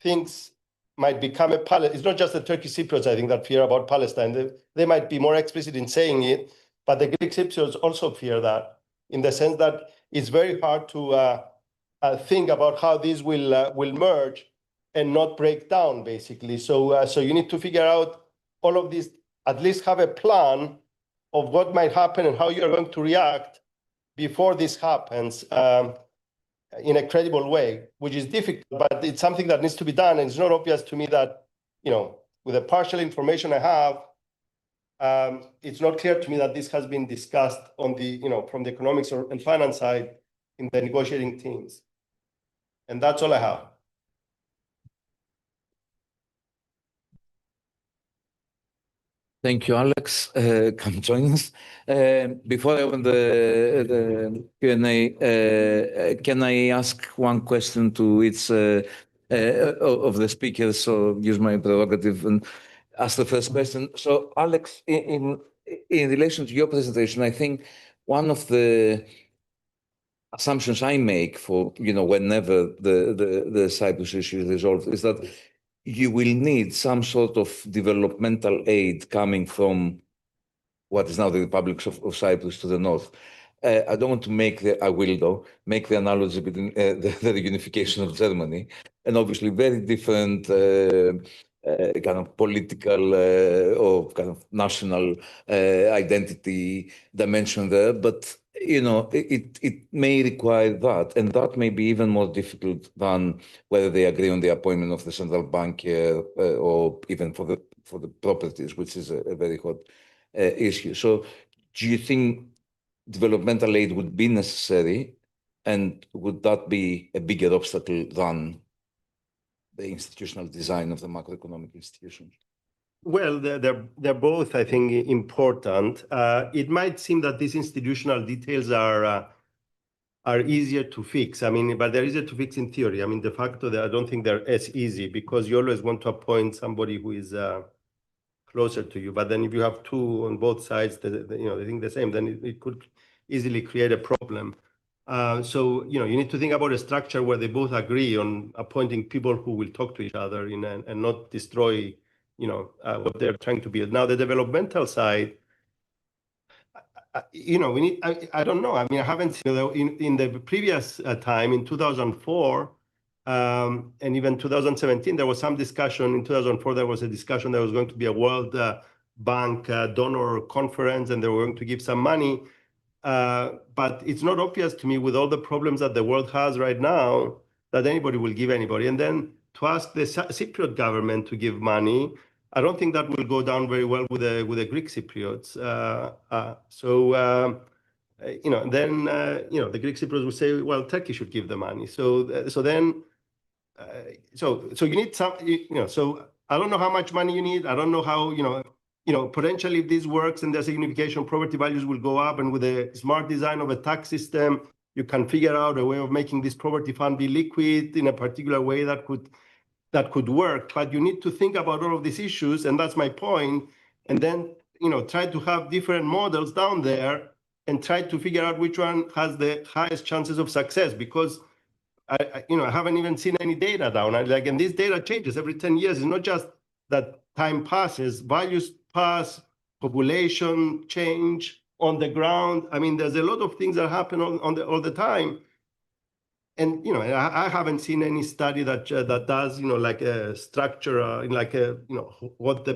things might become it's not just the Turkish Cypriots, I think, that fear about Palestine. They might be more explicit in saying it, but the Greek Cypriots also fear that, in the sense that it's very hard to think about how these will merge and not break down, basically. So you need to figure out all of these, at least have a plan of what might happen and how you're going to react before this happens in a credible way, which is difficult, but it's something that needs to be done. And it's not obvious to me that, with the partial information I have, it's not clear to me that this has been discussed on the, from the economics and finance side in the negotiating teams. And that's all I have. Thank you, Alex. Come join us. Before I open the Q&A, can I ask one question to each of the speakers, or use my prerogative? And ask the first question. So, Alex, in relation to your presentation, I think one of the assumptions I make for, whenever the Cyprus issue is resolved is that you will need some sort of developmental aid coming from what is now the Republic of Cyprus to the north. I don't want to I will though, make the analogy between the reunification of Germany, and obviously very different kind of political or kind of national identity dimension there. But, it may require that, and that may be even more difficult than whether they agree on the appointment of the central banker or even for the properties, which is a very hot issue. So do you think developmental aid would be necessary, and would that be a bigger obstacle than the institutional design of the macroeconomic institutions? Well, they're both, I think, important. It might seem that these institutional details are easier to fix. I mean, but they're easier to fix in theory. I mean, de facto, I don't think they're as easy, because you always want to appoint somebody who is closer to you. But then if you have two on both sides, they think the same, then it could easily create a problem. So, you need to think about a structure where they both agree on appointing people who will talk to each other and not destroy, what they're trying to build. Now, the developmental side, we need, I don't know. I mean, I haven't seen in the previous time, in 2004, and even 2017, there was some discussion. In 2004, there was a discussion there was going to be a World Bank donor conference, and they were going to give some money. But it's not obvious to me, with all the problems that the world has right now, that anybody will give anybody. And then to ask the Cypriot government to give money, I don't think that will go down very well with the Greek Cypriots. Then the Greek Cypriots will say, well, Turkey should give the money. So you need some, so I don't know how much money you need. I don't know how, potentially if this works and there's a unification, property values will go up. And with a smart design of a tax system, you can figure out a way of making this property fund be liquid in a particular way that could work. But you need to think about all of these issues, and that's my point. And then, try to have different models down there and try to figure out which one has the highest chances of success, because I haven't even seen any data down. And this data changes every 10 years. It's not just that time passes, values pass, population change on the ground. I mean, there's a lot of things that happen all the time. And, I haven't seen any study that does, like a structure, what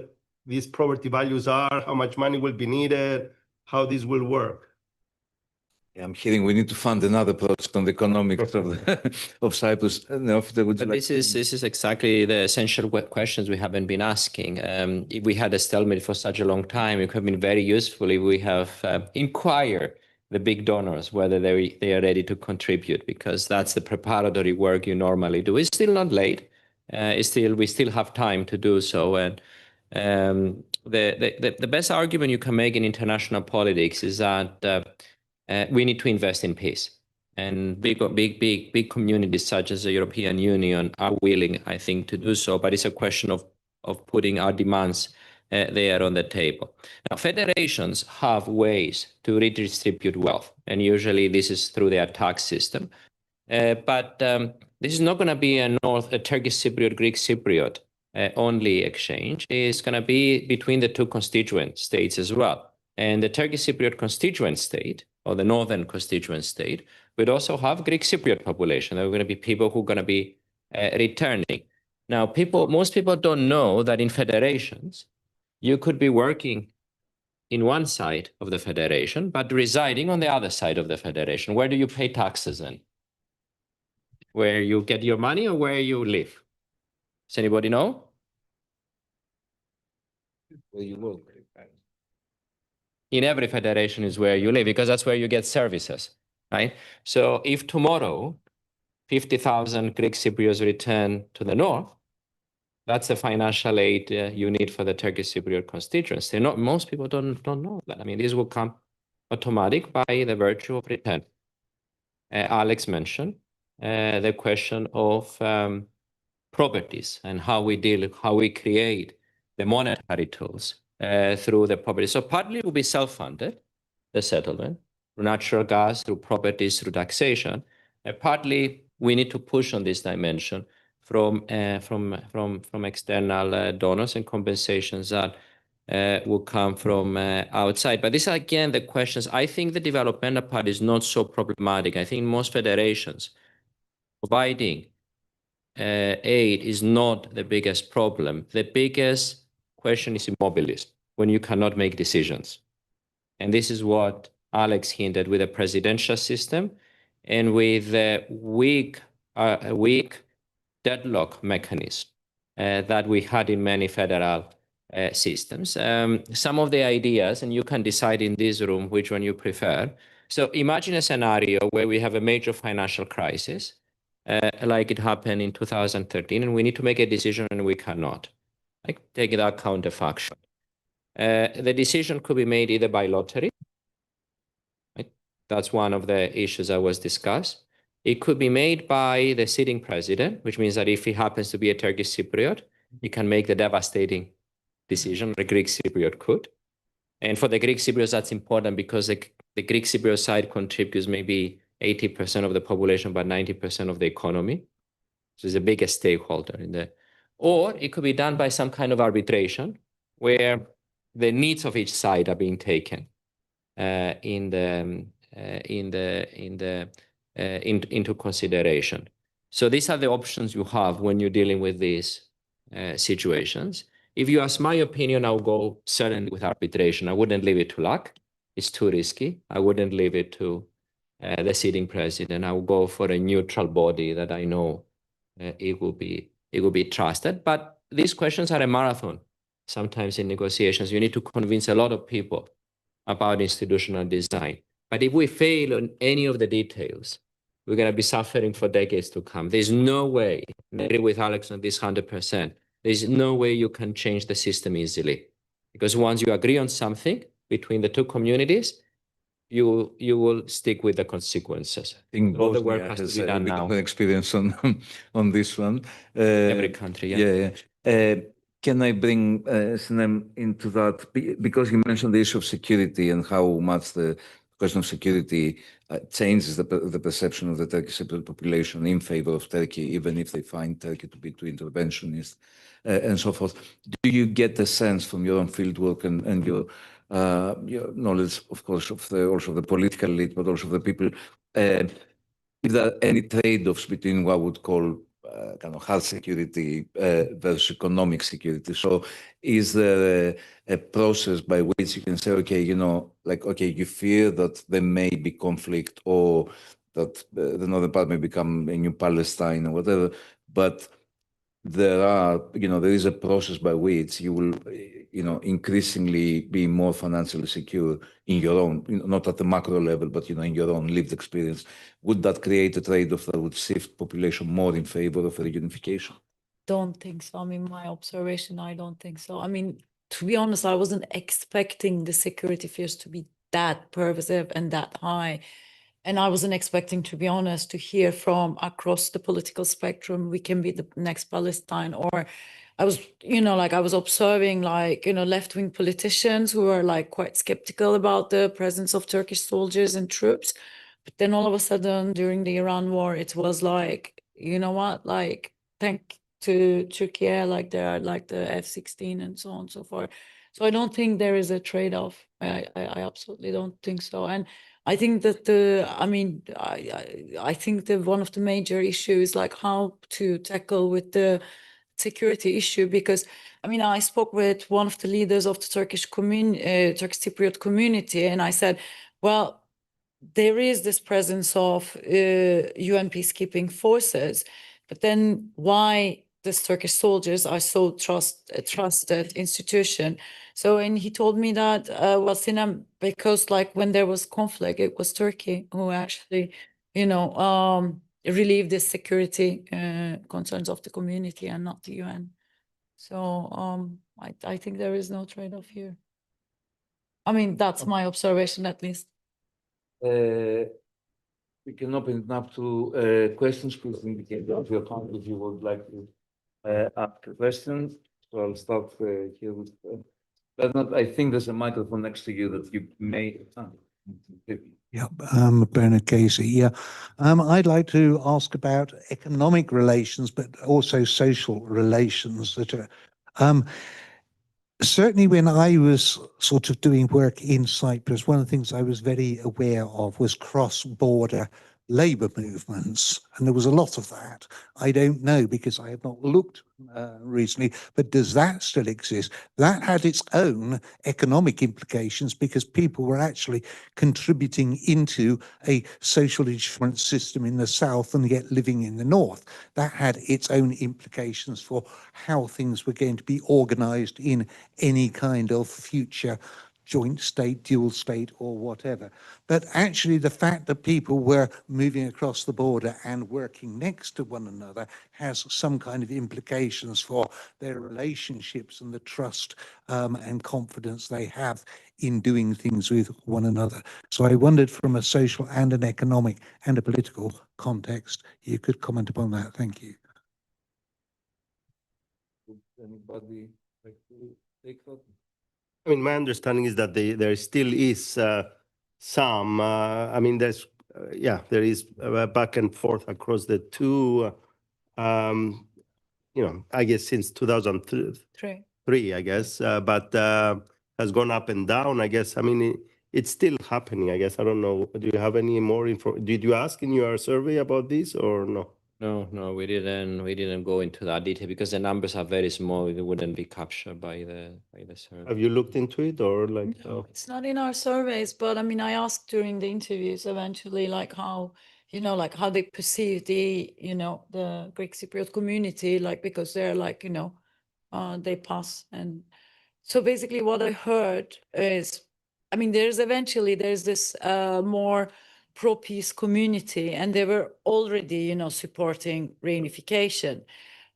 these property values are, how much money will be needed, how this will work. Yeah, I'm hearing we need to fund another project on the economics of Cyprus. This is exactly the essential questions we haven't been asking. If we had a stalemate for such a long time, it could have been very useful if we have inquired the big donors whether they are ready to contribute, because that's the preparatory work you normally do. It's still not late. We still have time to do so. And the best argument you can make in international politics is that we need to invest in peace, and big communities such as the European Union are willing, I think, to do so. But it's a question of putting our demands there on the table. Now, federations have ways to redistribute wealth, and usually this is through their tax system. But this is not going to be a Turkish Cypriot, Greek Cypriot only exchange. It's going to be between the two constituent states as well. And the Turkish Cypriot constituent state, or the northern constituent state, would also have Greek Cypriot population. There are going to be people who are going to be returning. Now, most people don't know that in federations, you could be working in one side of the federation, but residing on the other side of the federation. Where do you pay taxes in? Where you get your money or where you live? Does anybody know? Where you work. In every federation is where you live, because that's where you get services, right? So if tomorrow 50,000 Greek Cypriots return to the north, that's the financial aid you need for the Turkish Cypriot constituency. Most people don't know that. I mean, this will come automatic by the virtue of return. Alex mentioned the question of properties and how we create the monetary tools through the property. So partly it will be self-funded, the settlement, through natural gas, through properties, through taxation. Partly we need to push on this dimension from external donors and compensations that will come from outside. But these are, again, the questions. I think the developmental part is not so problematic. I think most federations providing aid is not the biggest problem. The biggest question is immobilism, when you cannot make decisions. And this is what Alex hinted with a presidential system and with a weak deadlock mechanism that we had in many federal systems. Some of the ideas, and you can decide in this room which one you prefer. So imagine a scenario where we have a major financial crisis, like it happened in 2013, and we need to make a decision and we cannot. Like, take that counterfaction. The decision could be made either by lottery. Right? That's one of the issues that was discussed. It could be made by the sitting president, which means that if he happens to be a Turkish Cypriot, he can make the devastating decision. The Greek Cypriot could. And for the Greek Cypriots, that's important because the Greek Cypriot side contributes maybe 80% of the population, but 90% of the economy. So it's the biggest stakeholder in there. Or it could be done by some kind of arbitration where the needs of each side are being taken into consideration. So these are the options you have when you're dealing with these situations. If you ask my opinion, I'll go certainly with arbitration. I wouldn't leave it to luck. It's too risky. I wouldn't leave it to the sitting president. I will go for a neutral body that I know it will be trusted. But these questions are a marathon. Sometimes in negotiations, you need to convince a lot of people about institutional design. But if we fail on any of the details, we're going to be suffering for decades to come. There's no way, I agree with Alex on this 100%, there's no way you can change the system easily. Because once you agree on something between the two communities, you will stick with the consequences. I think all the work has to be done now. Experience on this one. Every country, yeah. Can I bring Sinem into that? Because you mentioned the issue of security and how much the question of security changes the perception of the Turkish population in favor of Turkey, even if they find Turkey to be too interventionist and so forth. Do you get a sense from your own fieldwork and your knowledge, of course, of also the political elite, but also the people, if there are any trade-offs between what I would call kind of hard security versus economic security? So is there a process by which you can say, okay, you fear that there may be conflict or that the northern part may become a new Palestine or whatever, but there is a process by which you will, increasingly be more financially secure in your own, not at the macro level, but, in your own lived experience. Would that create a trade-off that would shift population more in favor of reunification? Don't think so. I mean, my observation, I don't think so. I mean, to be honest, I wasn't expecting the security fears to be that pervasive and that high. And I wasn't expecting, to be honest, to hear from across the political spectrum, we can be the next Palestine. Or I was, I was observing left-wing politicians who are quite skeptical about the presence of Turkish soldiers and troops. But then all of a sudden during the Iran war, it was thank to Turkey, there are the F-16 and so on and so forth. So I don't think there is a trade-off. I absolutely don't think so. And I think that I think that one of the major issues is how to tackle with the security issue, because I spoke with one of the leaders of the Turkish Cypriot community, and I said, well, there is this presence of UN peacekeeping forces, but then why these Turkish soldiers are so trusted institution? So, and he told me that, Sinem, because when there was conflict, it was Turkey who actually, relieved the security concerns of the community and not the UN. So I think there is no trade-off here. That's my observation, at least. We can open it up to questions. Please indicate your comment if you would like to ask a question. So I'll start here with Bernard. I think there's a microphone next to you that you may. Yeah, Bernard Casey. Yeah, I'd like to ask about economic relations, but also social relations that are. Certainly, when I was sort of doing work in Cyprus, one of the things I was very aware of was cross-border labour movements, and there was a lot of that. I don't know because I have not looked recently, but does that still exist? That had its own economic implications because people were actually contributing into a social insurance system in the south and yet living in the north. That had its own implications for how things were going to be organised in any kind of future joint state, dual state, or whatever. But actually, the fact that people were moving across the border and working next to one another has some kind of implications for their relationships and the trust and confidence they have in doing things with one another. So I wondered, from a social and an economic and a political context, you could comment upon that. Thank you. Would anybody like to take that? I mean, my understanding is that there still is some. I mean, there's there is back and forth across the two. I guess since 2003, I guess, but has gone up and down. I guess. I mean, it's still happening. I guess. I don't know. Do you have any more info? Did you ask in your survey about this or no? No, we didn't go into that detail because the numbers are very small. It wouldn't be captured by the survey. Have you looked into it or like? No, it's not in our surveys, but I mean, I asked during the interviews eventually, like how, like how they perceive the, the Greek Cypriot community, like, because they're like, they pass. And so basically what I heard is, I mean, there's this more pro-peace community, and they were already, supporting reunification.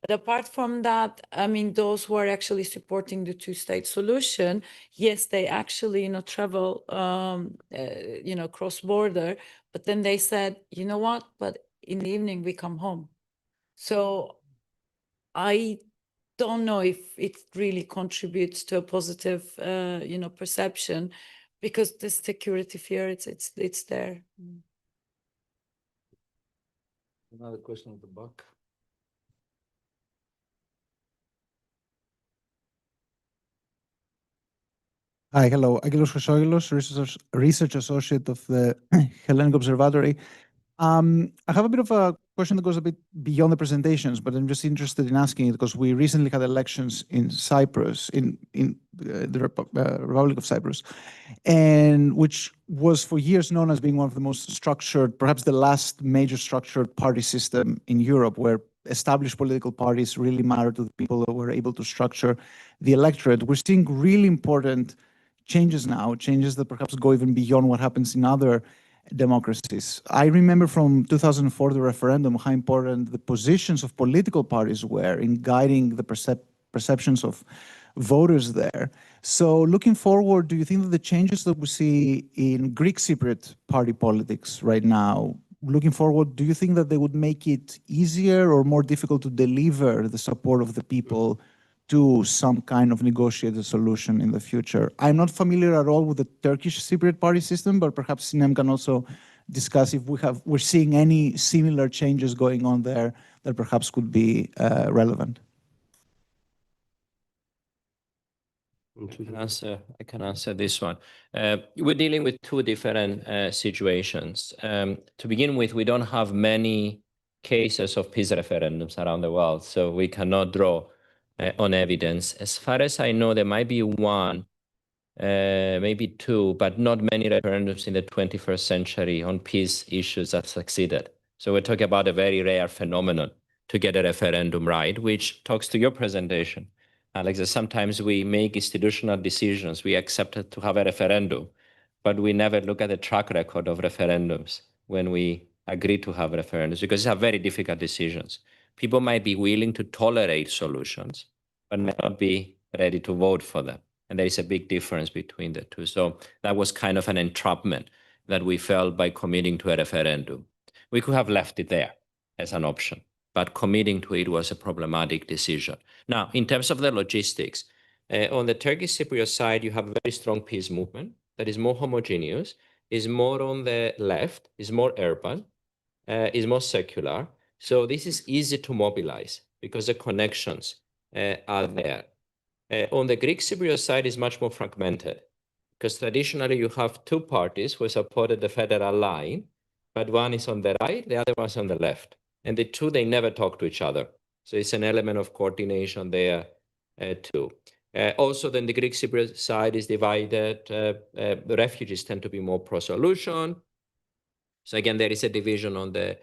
But apart from that, I mean, those who are actually supporting the two-state solution, yes, they actually, travel, cross-border, but then they said, you know what, but in the evening we come home. So I don't know if it really contributes to a positive, perception, because the security fear, it's there. Another question at the back. Hi, hello. Angelos Chrysogelos, research associate of the Hellenic Observatory. I have a bit of a question that goes a bit beyond the presentations, but I'm just interested in asking it because we recently had elections in Cyprus, in the Republic of Cyprus, and which was for years known as being one of the most structured, perhaps the last major structured party system in Europe, where established political parties really matter to the people that were able to structure the electorate. We're seeing really important changes now, changes that perhaps go even beyond what happens in other democracies. I remember from 2004, the referendum, how important the positions of political parties were in guiding the perceptions of voters there. So looking forward, do you think that the changes that we see in Greek Cypriot party politics right now, looking forward, do you think that they would make it easier or more difficult to deliver the support of the people to some kind of negotiated solution in the future? I'm not familiar at all with the Turkish Cypriot party system, but perhaps Sinem can also discuss if we're seeing any similar changes going on there that perhaps could be relevant. I can answer this one. We're dealing with two different situations. To begin with, we don't have many cases of peace referendums around the world, so we cannot draw on evidence. As far as I know, there might be one, maybe two, but not many referendums in the 21st century on peace issues that succeeded. So we're talking about a very rare phenomenon to get a referendum right, which talks to your presentation. Alex, sometimes we make institutional decisions. We accepted to have a referendum, but we never look at the track record of referendums when we agree to have referendums, because these are very difficult decisions. People might be willing to tolerate solutions, but may not be ready to vote for them. And there is a big difference between the two. So that was kind of an entrapment that we felt by committing to a referendum. We could have left it there as an option, but committing to it was a problematic decision. Now, in terms of the logistics, on the Turkish Cypriot side, you have a very strong peace movement that is more homogeneous, is more on the left, is more urban, is more secular. So this is easy to mobilize because the connections are there. On the Greek Cypriot side is much more fragmented because traditionally you have two parties who supported the federal line, but one is on the right, the other one's on the left. And the two, they never talk to each other. So it's an element of coordination there too. Also, then the Greek Cypriot side is divided. The refugees tend to be more pro-solution. So again, there is a division on the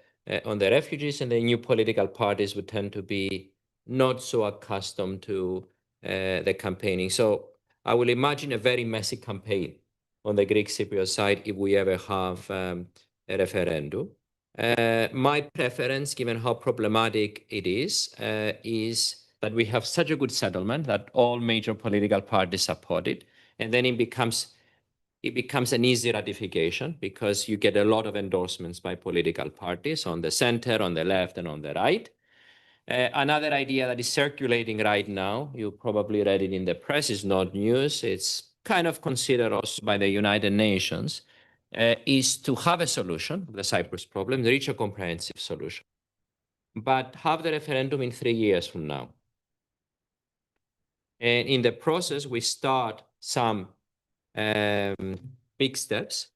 refugees, and the new political parties would tend to be not so accustomed to the campaigning. So I will imagine a very messy campaign on the Greek Cypriot side if we ever have a referendum. My preference, given how problematic it is that we have such a good settlement that all major political parties support it, and then it becomes an easy ratification because you get a lot of endorsements by political parties on the center, on the left, and on the right. Another idea that is circulating right now, you probably read it in the press, is not news. It's kind of considered also by the United Nations, is to have a solution, the Cyprus problem, reach a comprehensive solution, but have the referendum in 3 years from now. And in the process, we start some big steps,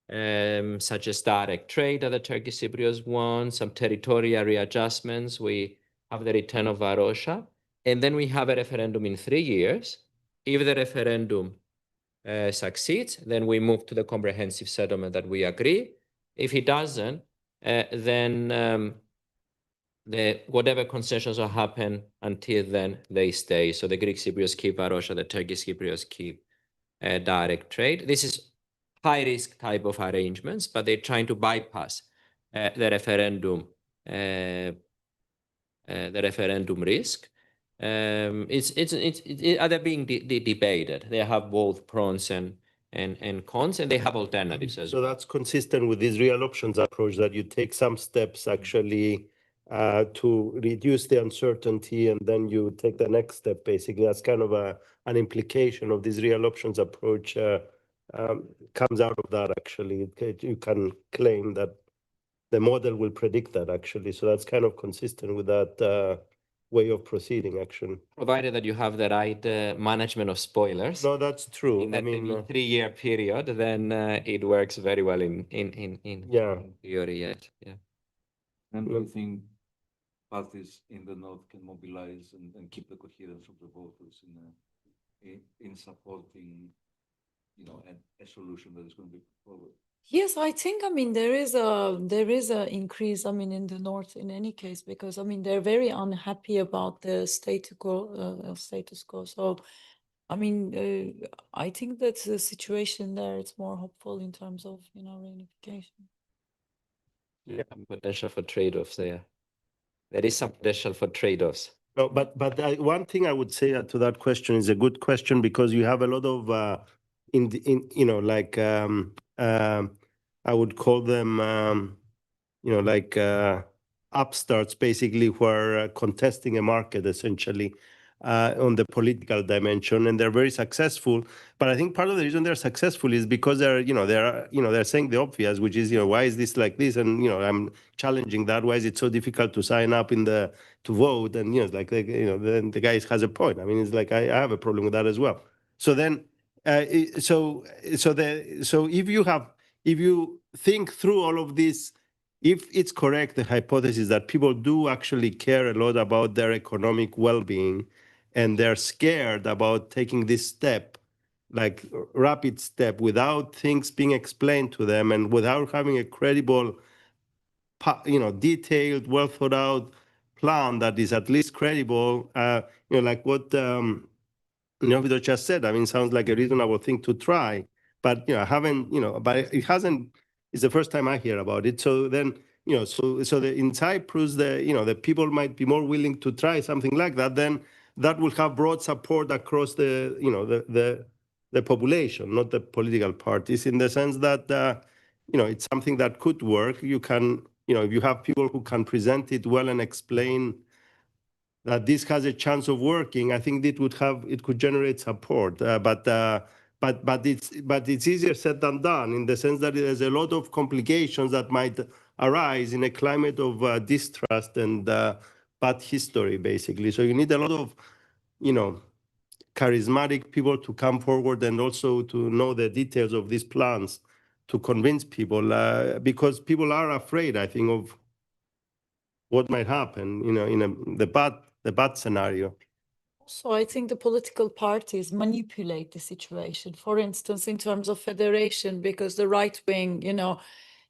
such as direct trade that the Turkish Cypriots want, some territorial readjustments. We have the return of Varosha, and then we have a referendum in 3 years. If the referendum succeeds, then we move to the comprehensive settlement that we agree. If it doesn't, then whatever concessions will happen until then, they stay. So the Greek Cypriots keep Varosha, the Turkish Cypriots keep direct trade. This is high risk type of arrangements, but they're trying to bypass the referendum risk. They're being debated. They have both pros and cons, and they have alternatives as well. So that's consistent with this real options approach, that you take some steps actually to reduce the uncertainty, and then you take the next step. Basically, that's kind of an implication of this real options approach. Comes out of that, actually. You can claim that the model will predict that, actually. So that's kind of consistent with that way of proceeding, actually. Provided that you have the right management of spoilers. No, that's true. In that 3-year period, then it works very well in theory. Yes. Yeah. And do you think parties in the north can mobilize and keep the coherence of the voters in supporting, a solution that is going to be put forward? Yes, I think, there is a increase, in the north in any case, because, they're very unhappy about the status quo. So, I think that the situation there is more hopeful in terms of, reunification. Yeah, potential for trade-offs there. There is some potential for trade-offs. No, but one thing I would say to that question is a good question, because you have a lot of I would call them upstarts, basically, who are contesting a market essentially on the political dimension, and they're very successful. But I think part of the reason they're successful is because they're saying the obvious, which is, why is this like this? And I'm challenging that. Why is it so difficult to sign up to vote? And it's like then the guy has a point. It's like I have a problem with that as well. So then, so if you think through all of this, if it's correct, the hypothesis that people do actually care a lot about their economic well-being, and they're scared about taking this step, like rapid step, without things being explained to them and without having a credible, detailed, well thought out plan that is at least credible, like what Neophytos just said. Sounds like a reasonable thing to try, but but it hasn't. It's the first time I hear about it. So then, in Cyprus, the people might be more willing to try something like that. Then that will have broad support across the population, not the political parties, in the sense that it's something that could work. You can if you have people who can present it well and explain that this has a chance of working, I think it could generate support. But it's easier said than done, in the sense that there's a lot of complications that might arise in a climate of distrust and bad history, basically. So you need a lot of, charismatic people to come forward and also to know the details of these plans to convince people, because people are afraid, I think, of what might happen, in the bad scenario. So I think the political parties manipulate the situation, for instance, in terms of federation, because the right wing,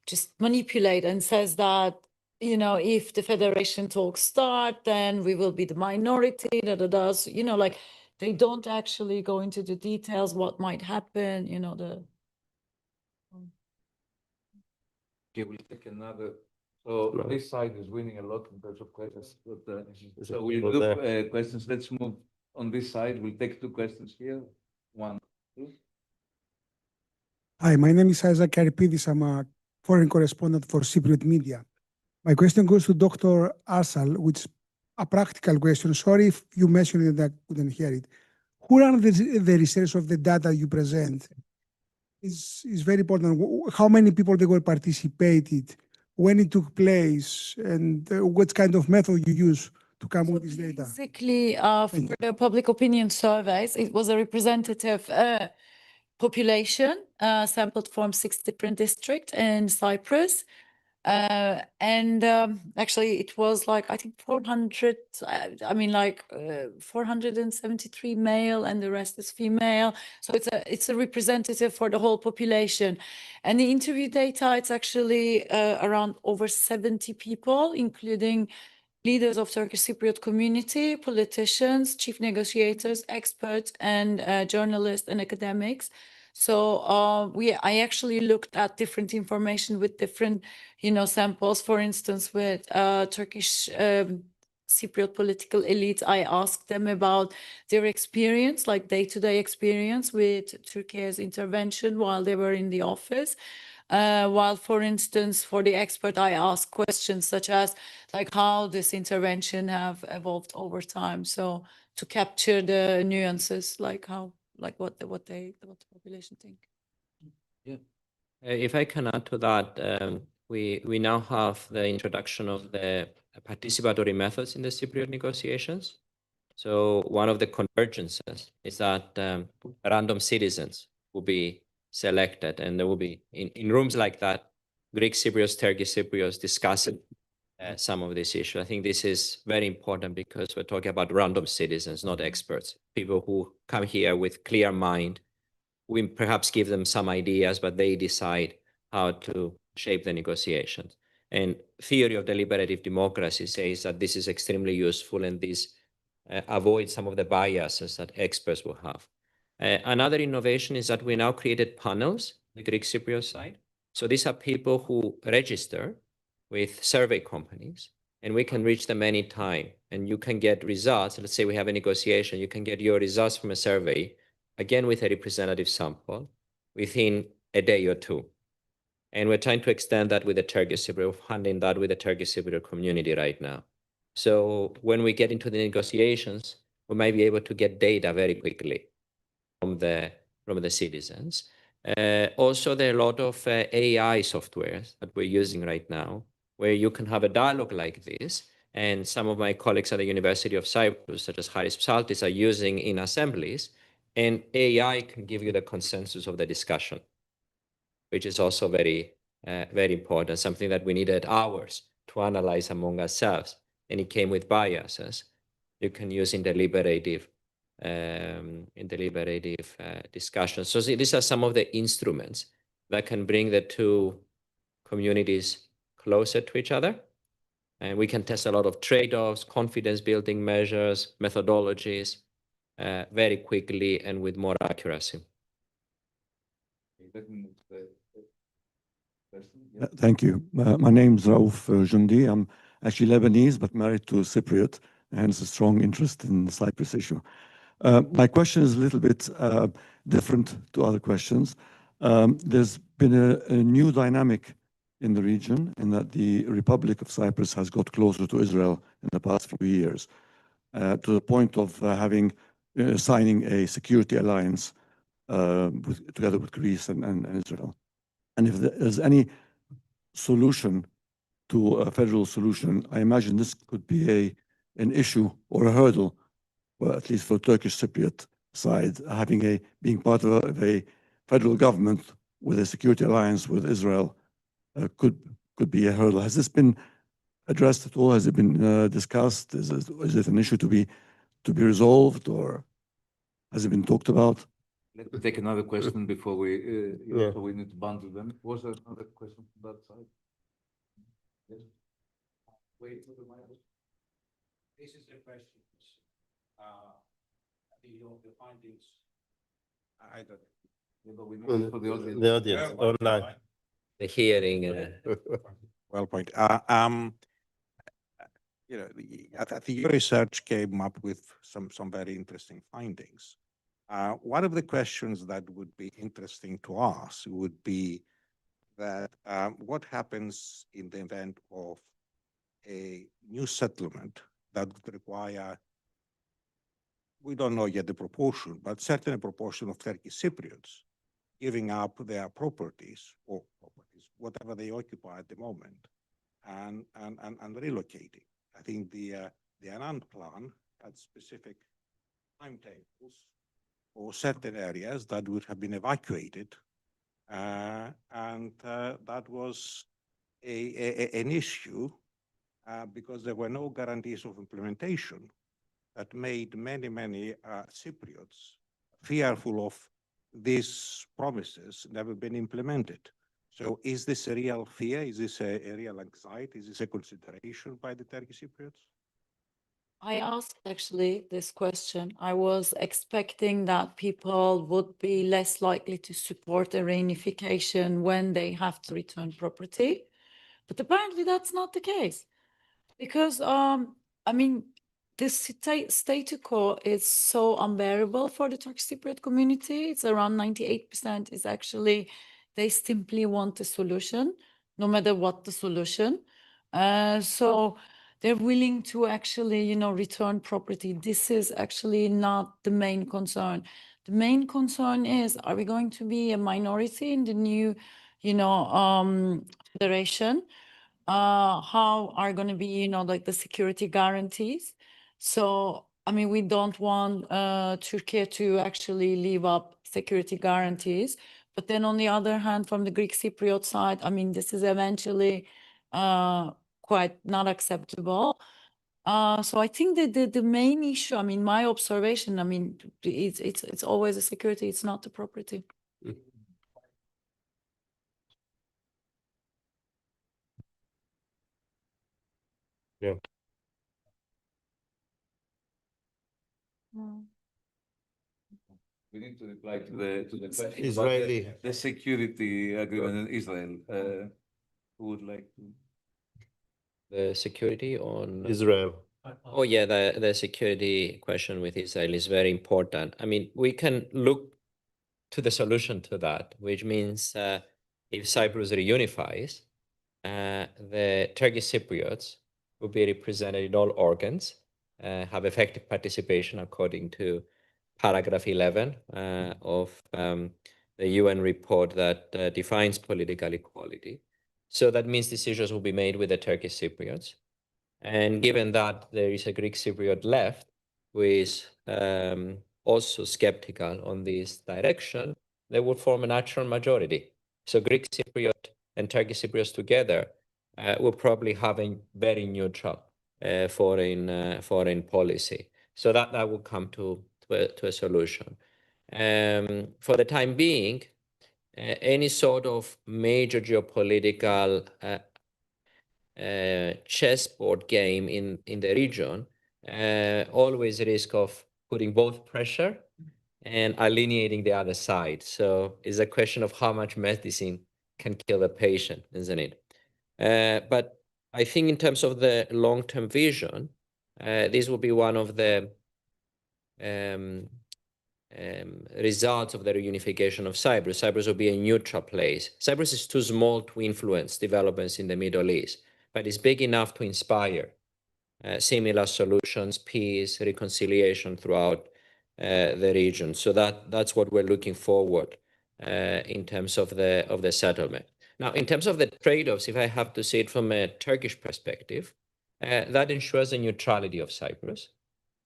just manipulate and says that, if the federation talks start, then we will be the minority, so, like they don't actually go into the details, what might happen, Okay, we'll take another. So this side is winning a lot in terms of questions. So we'll do questions. Let's move on this side. We'll take 2 questions here. 1, 2. Hi, my name is Isaac Karipidis. I'm a foreign correspondent for Cypriot media. My question goes to Dr. Arslan, which is a practical question. Sorry if you mentioned it, I couldn't hear it. Who ran the research of the data you present? Is very important. How many people they were participated, when it took place, and what kind of method you use to come with this data? Basically, for the public opinion surveys, it was a representative population sampled from 6 different districts in Cyprus. Actually, it was like, I think 400, 473 male and the rest is female. So it's a representative for the whole population. And the interview data, it's actually around over 70 people, including leaders of Turkish Cypriot community, politicians, chief negotiators, experts, and journalists and academics. So I actually looked at different information with different, samples. For instance, with Turkish Cypriot political elites, I asked them about their experience, like day-to-day experience with Turkey's intervention while they were in the office. While, for instance, for the expert, I asked questions such as, like, how this intervention have evolved over time. So to capture the nuances, like how, like what the population think. Yeah, if I can add to that, we now have the introduction of the participatory methods in the Cypriot negotiations. So one of the convergences is that random citizens will be selected, and there will be in rooms like that, Greek Cypriots, Turkish Cypriots discussing some of this issue. I think this is very important because we're talking about random citizens, not experts, people who come here with clear mind. We perhaps give them some ideas, but they decide how to shape the negotiations. And theory of deliberative democracy says that this is extremely useful, and this avoids some of the biases that experts will have. Another innovation is that we now created panels, the Greek Cypriot side. So these are people who register with survey companies, and we can reach them anytime. And you can get results. Let's say we have a negotiation, you can get your results from a survey, again with a representative sample, within a day or 2. And we're trying to extend that with the Turkish Cypriot, funding that with the Turkish Cypriot community right now. So when we get into the negotiations, we might be able to get data very quickly from the citizens. Also, there are a lot of AI softwares that we're using right now, where you can have a dialogue like this. And some of my colleagues at the University of Cyprus, such as Haris Psaltis, are using in assemblies. And AI can give you the consensus of the discussion, which is also very, very important, something that we needed hours to analyze among ourselves. And it came with biases you can use in deliberative discussions. So these are some of the instruments that can bring the 2 communities closer to each other. And we can test a lot of trade-offs, confidence building measures, methodologies, very quickly and with more accuracy. Thank you. My name's Raouf Jundi. I'm actually Lebanese, but married to a Cypriot, and hence a strong interest in the Cyprus issue. My question is a little bit different to other questions. There's been a new dynamic in the region, in that the Republic of Cyprus has got closer to Israel in the past few years, to the point of signing a security alliance together with Greece and Israel. And if there's any solution to a federal solution, I imagine this could be an issue or a hurdle, well, at least for Turkish Cypriot side, being part of a federal government with a security alliance with Israel could be a hurdle. Has this been addressed at all? Has it been discussed? Is it an issue to be resolved, or has it been talked about? Let me take another question before we Yeah. we need to bundle them. Was there another question from that side? Yes. Wait for the mic. This is the question. The findings. I don't. Yeah, but we need for the audience. The audience online. The hearing. Well, point. You know, I think your research came up with some very interesting findings. One of the questions that would be interesting to us would be that what happens in the event of a new settlement that would require, we don't know yet the proportion, but certainly a proportion of Turkish Cypriots giving up their properties, whatever they occupy at the moment, and relocating. I think the Annan plan had specific timetables for certain areas that would have been evacuated, and that was an issue because there were no guarantees of implementation that made many Cypriots fearful of these promises never been implemented. So is this a real fear? Is this a real anxiety? Is this a consideration by the Turkish Cypriots? I asked actually this question. I was expecting that people would be less likely to support a reunification when they have to return property. But apparently that's not the case. Because I mean, this statu quo is so unbearable for the Turkish Cypriot community. It's around 98% is actually, they simply want a solution, no matter what the solution. So they're willing to actually, return property. This is actually not the main concern. The main concern is, are we going to be a minority in the new, federation? How are going to be, like the security guarantees? So, I mean, we don't want Turkey to actually leave up security guarantees. But then on the other hand, from the Greek Cypriot side, I mean, this is eventually quite not acceptable. So I think that the main issue, I mean, my observation, I mean, it's always the security, it's not the property. Yeah. We need to reply to the question about Israeli. the security agreement in Israel. Who would like to? The security on Israel. Oh yeah, the security question with Israel is very important. I mean, we can look to the solution to that, which means if Cyprus reunifies, the Turkish Cypriots will be represented in all organs, have effective participation according to paragraph 11 of the UN report that defines political equality. So that means decisions will be made with the Turkish Cypriots. And given that there is a Greek Cypriot left who is also skeptical on this direction, they would form a natural majority. So Greek Cypriot and Turkish Cypriots together will probably have a very neutral foreign policy. So that will come to a solution. For the time being, any sort of major geopolitical chessboard game in the region always risk of putting both pressure and alienating the other side. So it's a question of how much medicine can kill the patient, isn't it? But I think in terms of the long-term vision, this will be one of the results of the reunification of Cyprus. Cyprus will be a neutral place. Cyprus is too small to influence developments in the Middle East, but it's big enough to inspire similar solutions, peace, reconciliation throughout the region. So that's what we're looking forward in terms of the settlement. Now, in terms of the trade-offs, if I have to see it from a Turkish perspective, that ensures the neutrality of Cyprus.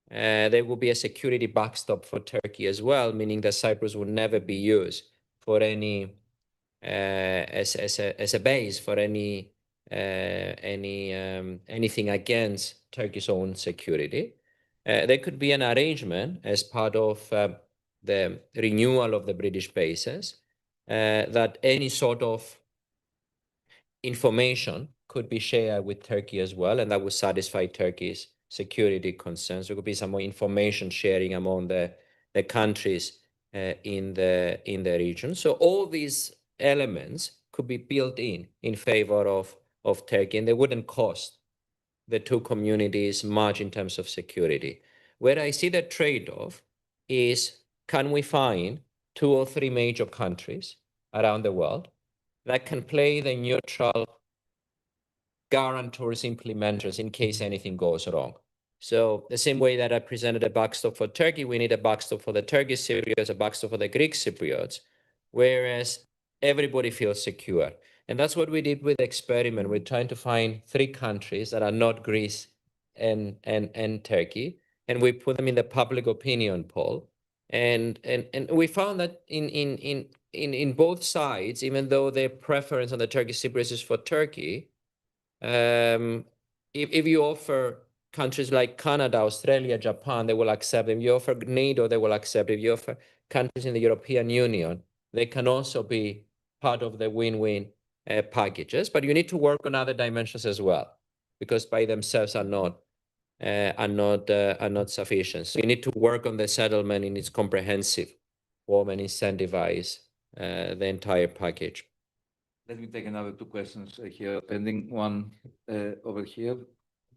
There will be a security backstop for Turkey as well, meaning that Cyprus will never be used for any as a base for anything against Turkey's own security. There could be an arrangement as part of the renewal of the British bases that any sort of information could be shared with Turkey as well, and that would satisfy Turkey's security concerns. There could be some more information sharing among the countries in the region. So all these elements could be built in favor of Turkey, and they wouldn't cost the two communities much in terms of security. Where I see the trade-off is, can we find 2 or 3 major countries around the world that can play the neutral guarantors, implementers in case anything goes wrong? So the same way that I presented a backstop for Turkey, we need a backstop for the Turkish Cypriots, a backstop for the Greek Cypriots, whereas everybody feels secure. And that's what we did with the experiment. We're trying to find 3 countries that are not Greece and Turkey, and we put them in the public opinion poll. And we found that in both sides, even though their preference on the Turkish Cypriots is for Turkey, if you offer countries like Canada, Australia, Japan, they will accept. If you offer NATO, they will accept. If you offer countries in the European Union, they can also be part of the win-win packages. But you need to work on other dimensions as well, because by themselves are not sufficient. So you need to work on the settlement in its comprehensive form and incentivize the entire package. Let me take another 2 questions here, pending one over here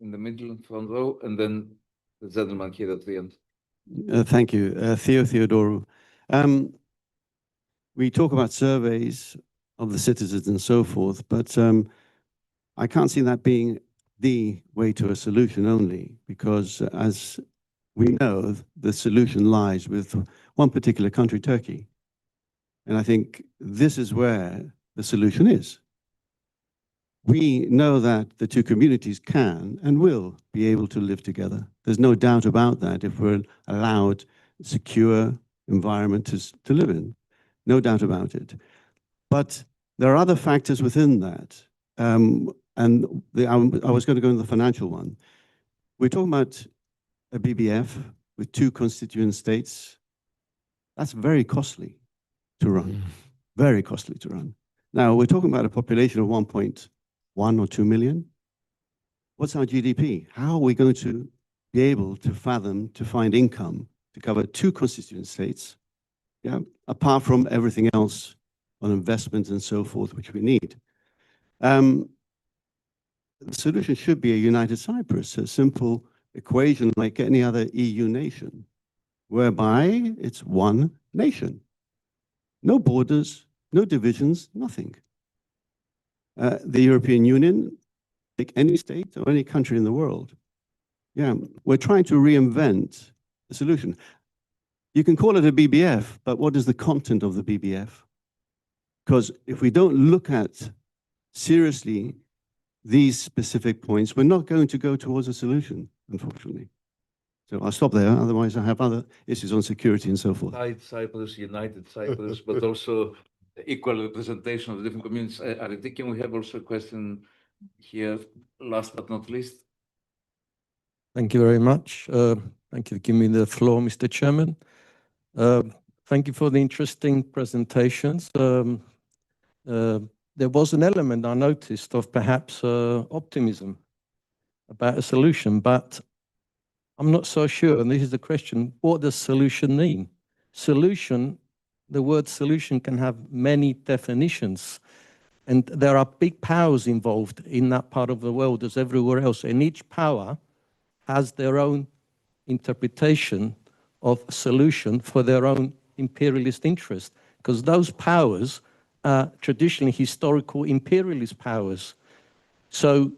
in the middle front row, and then the gentleman here at the end. Thank you. Theo Theodorou. We talk about surveys of the citizens and so forth, but I can't see that being the way to a solution only, because as we know, the solution lies with one particular country, Turkey. And I think this is where the solution is. We know that the 2 communities can and will be able to live together. There's no doubt about that if we're allowed a secure environment to live in. No doubt about it. But there are other factors within that. I was going to go into the financial one. We're talking about a BBF with 2 constituent states. That's very costly to run. Very costly to run. Now, we're talking about a population of 1.1 or 2 million. What's our GDP? How are we going to be able to fathom, to find income to cover 2 constituent states, apart from everything else on investment and so forth, which we need? The solution should be a united Cyprus, a simple equation like any other EU nation, whereby it's one nation. No borders, no divisions, nothing. The European Union, take any state or any country in the world. We're trying to reinvent the solution. You can call it a BBF, but what is the content of the BBF? Because if we don't look at seriously these specific points, we're not going to go towards a solution, unfortunately. So I'll stop there, otherwise I have other issues on security and so forth. Untied Cyprus, united Cyprus, but also equal representation of different communities. Ariti, can we have also a question here, last but not least? Thank you very much. Thank you for giving me the floor, Mr. Chairman. Thank you for the interesting presentations. There was an element I noticed of perhaps optimism about a solution, but I'm not so sure. And this is the question, what does solution mean? Solution, the word solution can have many definitions. And there are big powers involved in that part of the world as everywhere else. And each power has their own interpretation of solution for their own imperialist interest, because those powers are traditionally historical imperialist powers. So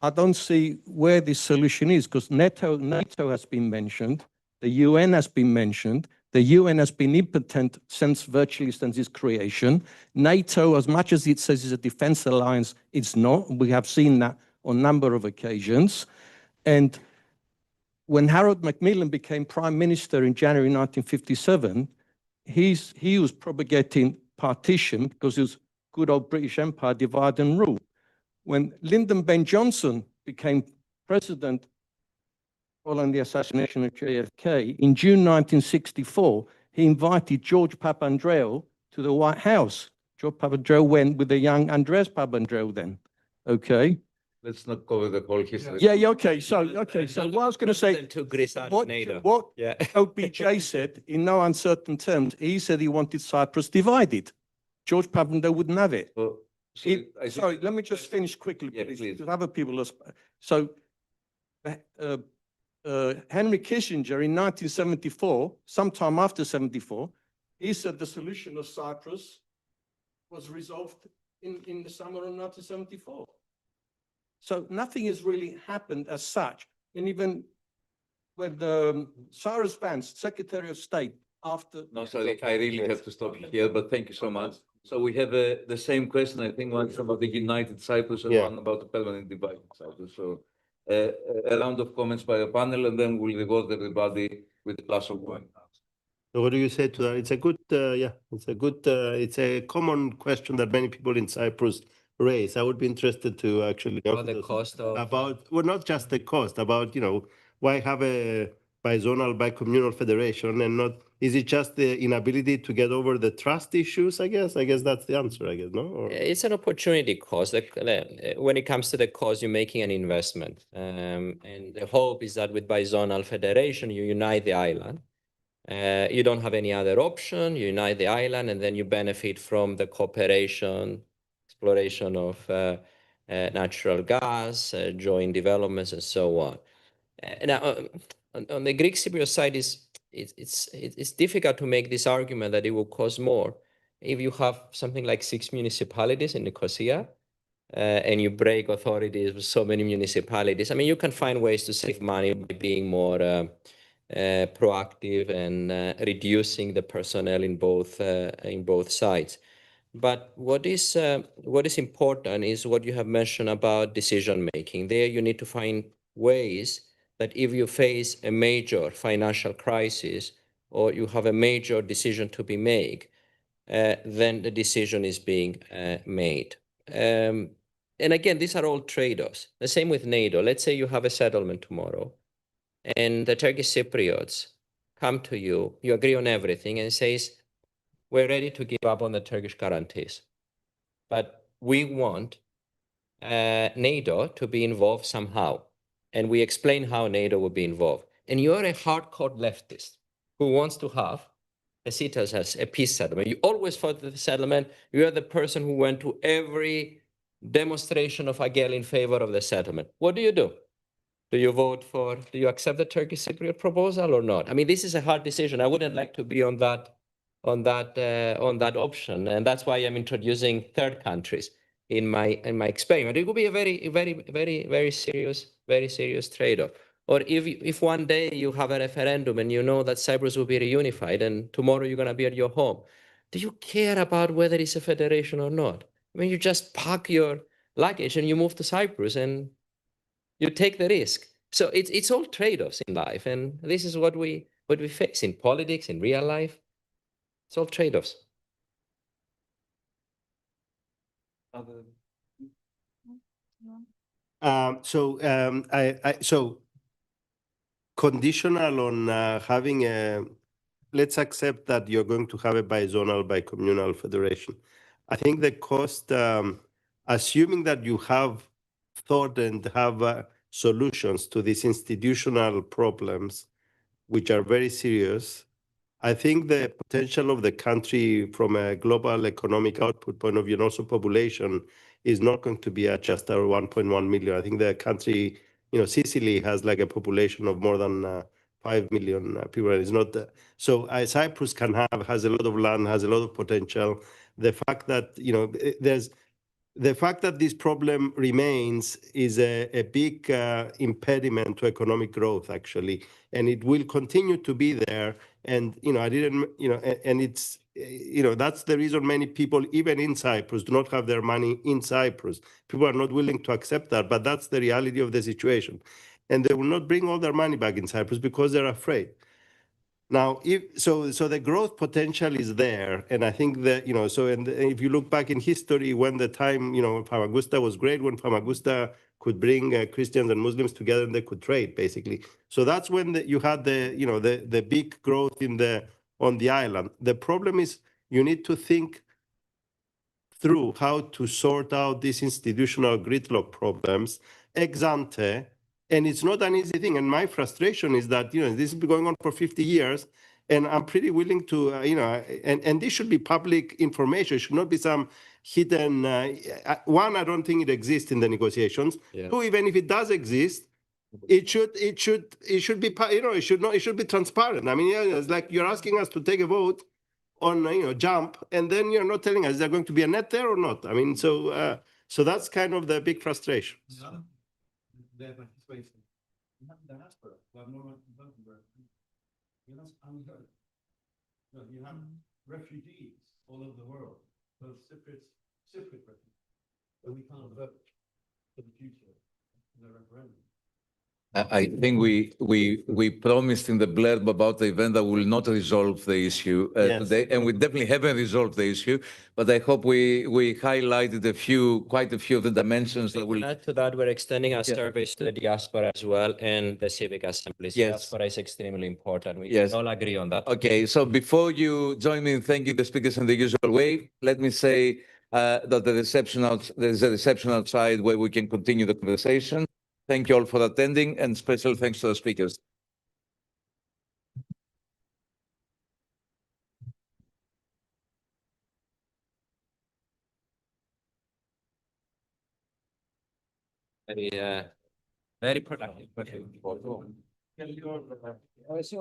I don't see where this solution is, because NATO has been mentioned, the UN has been mentioned, the UN has been impotent virtually since its creation. NATO, as much as it says it's a defense alliance, it's not. We have seen that on a number of occasions. And when Harold Macmillan became Prime Minister in January 1957, he was propagating partition because it was good old British Empire, divide and rule. When Lyndon Ben Johnson became president following the assassination of JFK, in June 1964, he invited George Papandreou to the White House. George Papandreou went with the young Andreas Papandreou then, okay? Let's not cover the whole history. Yeah, okay. So what I was going to say, To Greece and what NATO. OBJ said in no uncertain terms, he said he wanted Cyprus divided. George Papandreou wouldn't have it. Well, Sorry, let me just finish quickly, Yeah, please. please. Because other people are. So, Henry Kissinger in 1974, sometime after 74, he said the solution of Cyprus was resolved in the summer of 1974. So nothing has really happened as such. And even when Cyrus Vance, Secretary of State, after... No, sorry, I really have to stop you here, but thank you so much. So we have the same question, I think, one about the united Cyprus and one about the permanent divided Cyprus. So a round of comments by the panel, and then we'll reward everybody with a glass of wine. So what do you say to that? It's a good, it's a common question that many people in Cyprus raise. I would be interested to actually know About the cost of... well, not just the cost, about, why have a bizonal, bicommunal federation and not, is it just the inability to get over the trust issues, I guess? I guess that's the answer, no? Or... It's an opportunity cost. When it comes to the cost, you're making an investment. And the hope is that with bizonal federation, you unite the island. You don't have any other option. You unite the island, and then you benefit from the cooperation, exploration of natural gas, joint developments, and so on. Now, on the Greek Cypriot side, it's difficult to make this argument that it will cost more if you have something like 6 municipalities in Nicosia, and you break authorities with so many municipalities. I mean, you can find ways to save money by being more proactive and reducing the personnel in both sides. But what is important is what you have mentioned about decision making. There, you need to find ways that if you face a major financial crisis or you have a major decision to be made, then the decision is being made. And again, these are all trade-offs. The same with NATO. Let's say you have a settlement tomorrow, and the Turkish Cypriots come to you, you agree on everything, and says, we're ready to give up on the Turkish guarantees, but we want NATO to be involved somehow. And we explain how NATO will be involved. And you're a hardcore leftist who wants to have the CITES as a peace settlement. You always fought the settlement. You are the person who went to every demonstration of Agel in favor of the settlement. What do? Do you accept the Turkish Cypriot proposal or not? I mean, this is a hard decision. I wouldn't like to be on that option. And that's why I'm introducing third countries in my experiment. It would be a very serious trade-off. Or if one day you have a referendum and you know that Cyprus will be reunified and tomorrow you're going to be at your home, do you care about whether it's a federation or not? I mean, you just pack your luggage and you move to Cyprus and you take the risk. So it's all trade-offs in life, and this is what we face in politics, in real life. It's all trade-offs. So conditional on having let's accept that you're going to have a bizonal, bicommunal federation. I think the cost, assuming that you have thought and have solutions to these institutional problems, which are very serious, I think the potential of the country from a global economic output point of view and also population is not going to be at just our 1.1 million. I think the country, Sicily has like a population of more than 5 million people. It's not so. Cyprus has a lot of land, has a lot of potential. The fact that the fact that this problem remains is a big impediment to economic growth, actually, and it will continue to be there. And and it's that's the reason many people, even in Cyprus, do not have their money in Cyprus. People are not willing to accept that, but that's the reality of the situation, and they will not bring all their money back in Cyprus because they're afraid. Now, so the growth potential is there, and I think that and if you look back in history, when the time Famagusta was great, when Famagusta could bring Christians and Muslims together and they could trade, basically. So that's when you had the big growth on the island. The problem is you need to think through how to sort out these institutional gridlock problems ex ante. And it's not an easy thing. And my frustration is that, this has been going on for 50 years, and I'm pretty willing to, and this should be public information. It should not be some hidden, one, I don't think it exists in the negotiations. Yeah. Two, even if it does exist, it should be, it should be transparent. I mean, it's like you're asking us to take a vote on, jump, and then you're not telling us is there going to be a net there or not. I mean, so that's kind of the big frustration. You have refugees all over the world, both Cypriot refugees, but we can't vote for the future in the referendum. I think we promised in the blurb about the event that we will not resolve the issue today, and we definitely haven't resolved the issue. But I hope we highlighted quite a few of the dimensions that will add to that. We're extending our service to the diaspora as well and the civic assemblies. Yes. Diaspora is extremely important. We all agree on that. Okay, so before you join me in thanking the speakers in the usual way, let me say that there's a reception outside where we can continue the conversation. Thank you all for attending, and special thanks to the speakers. Very productive.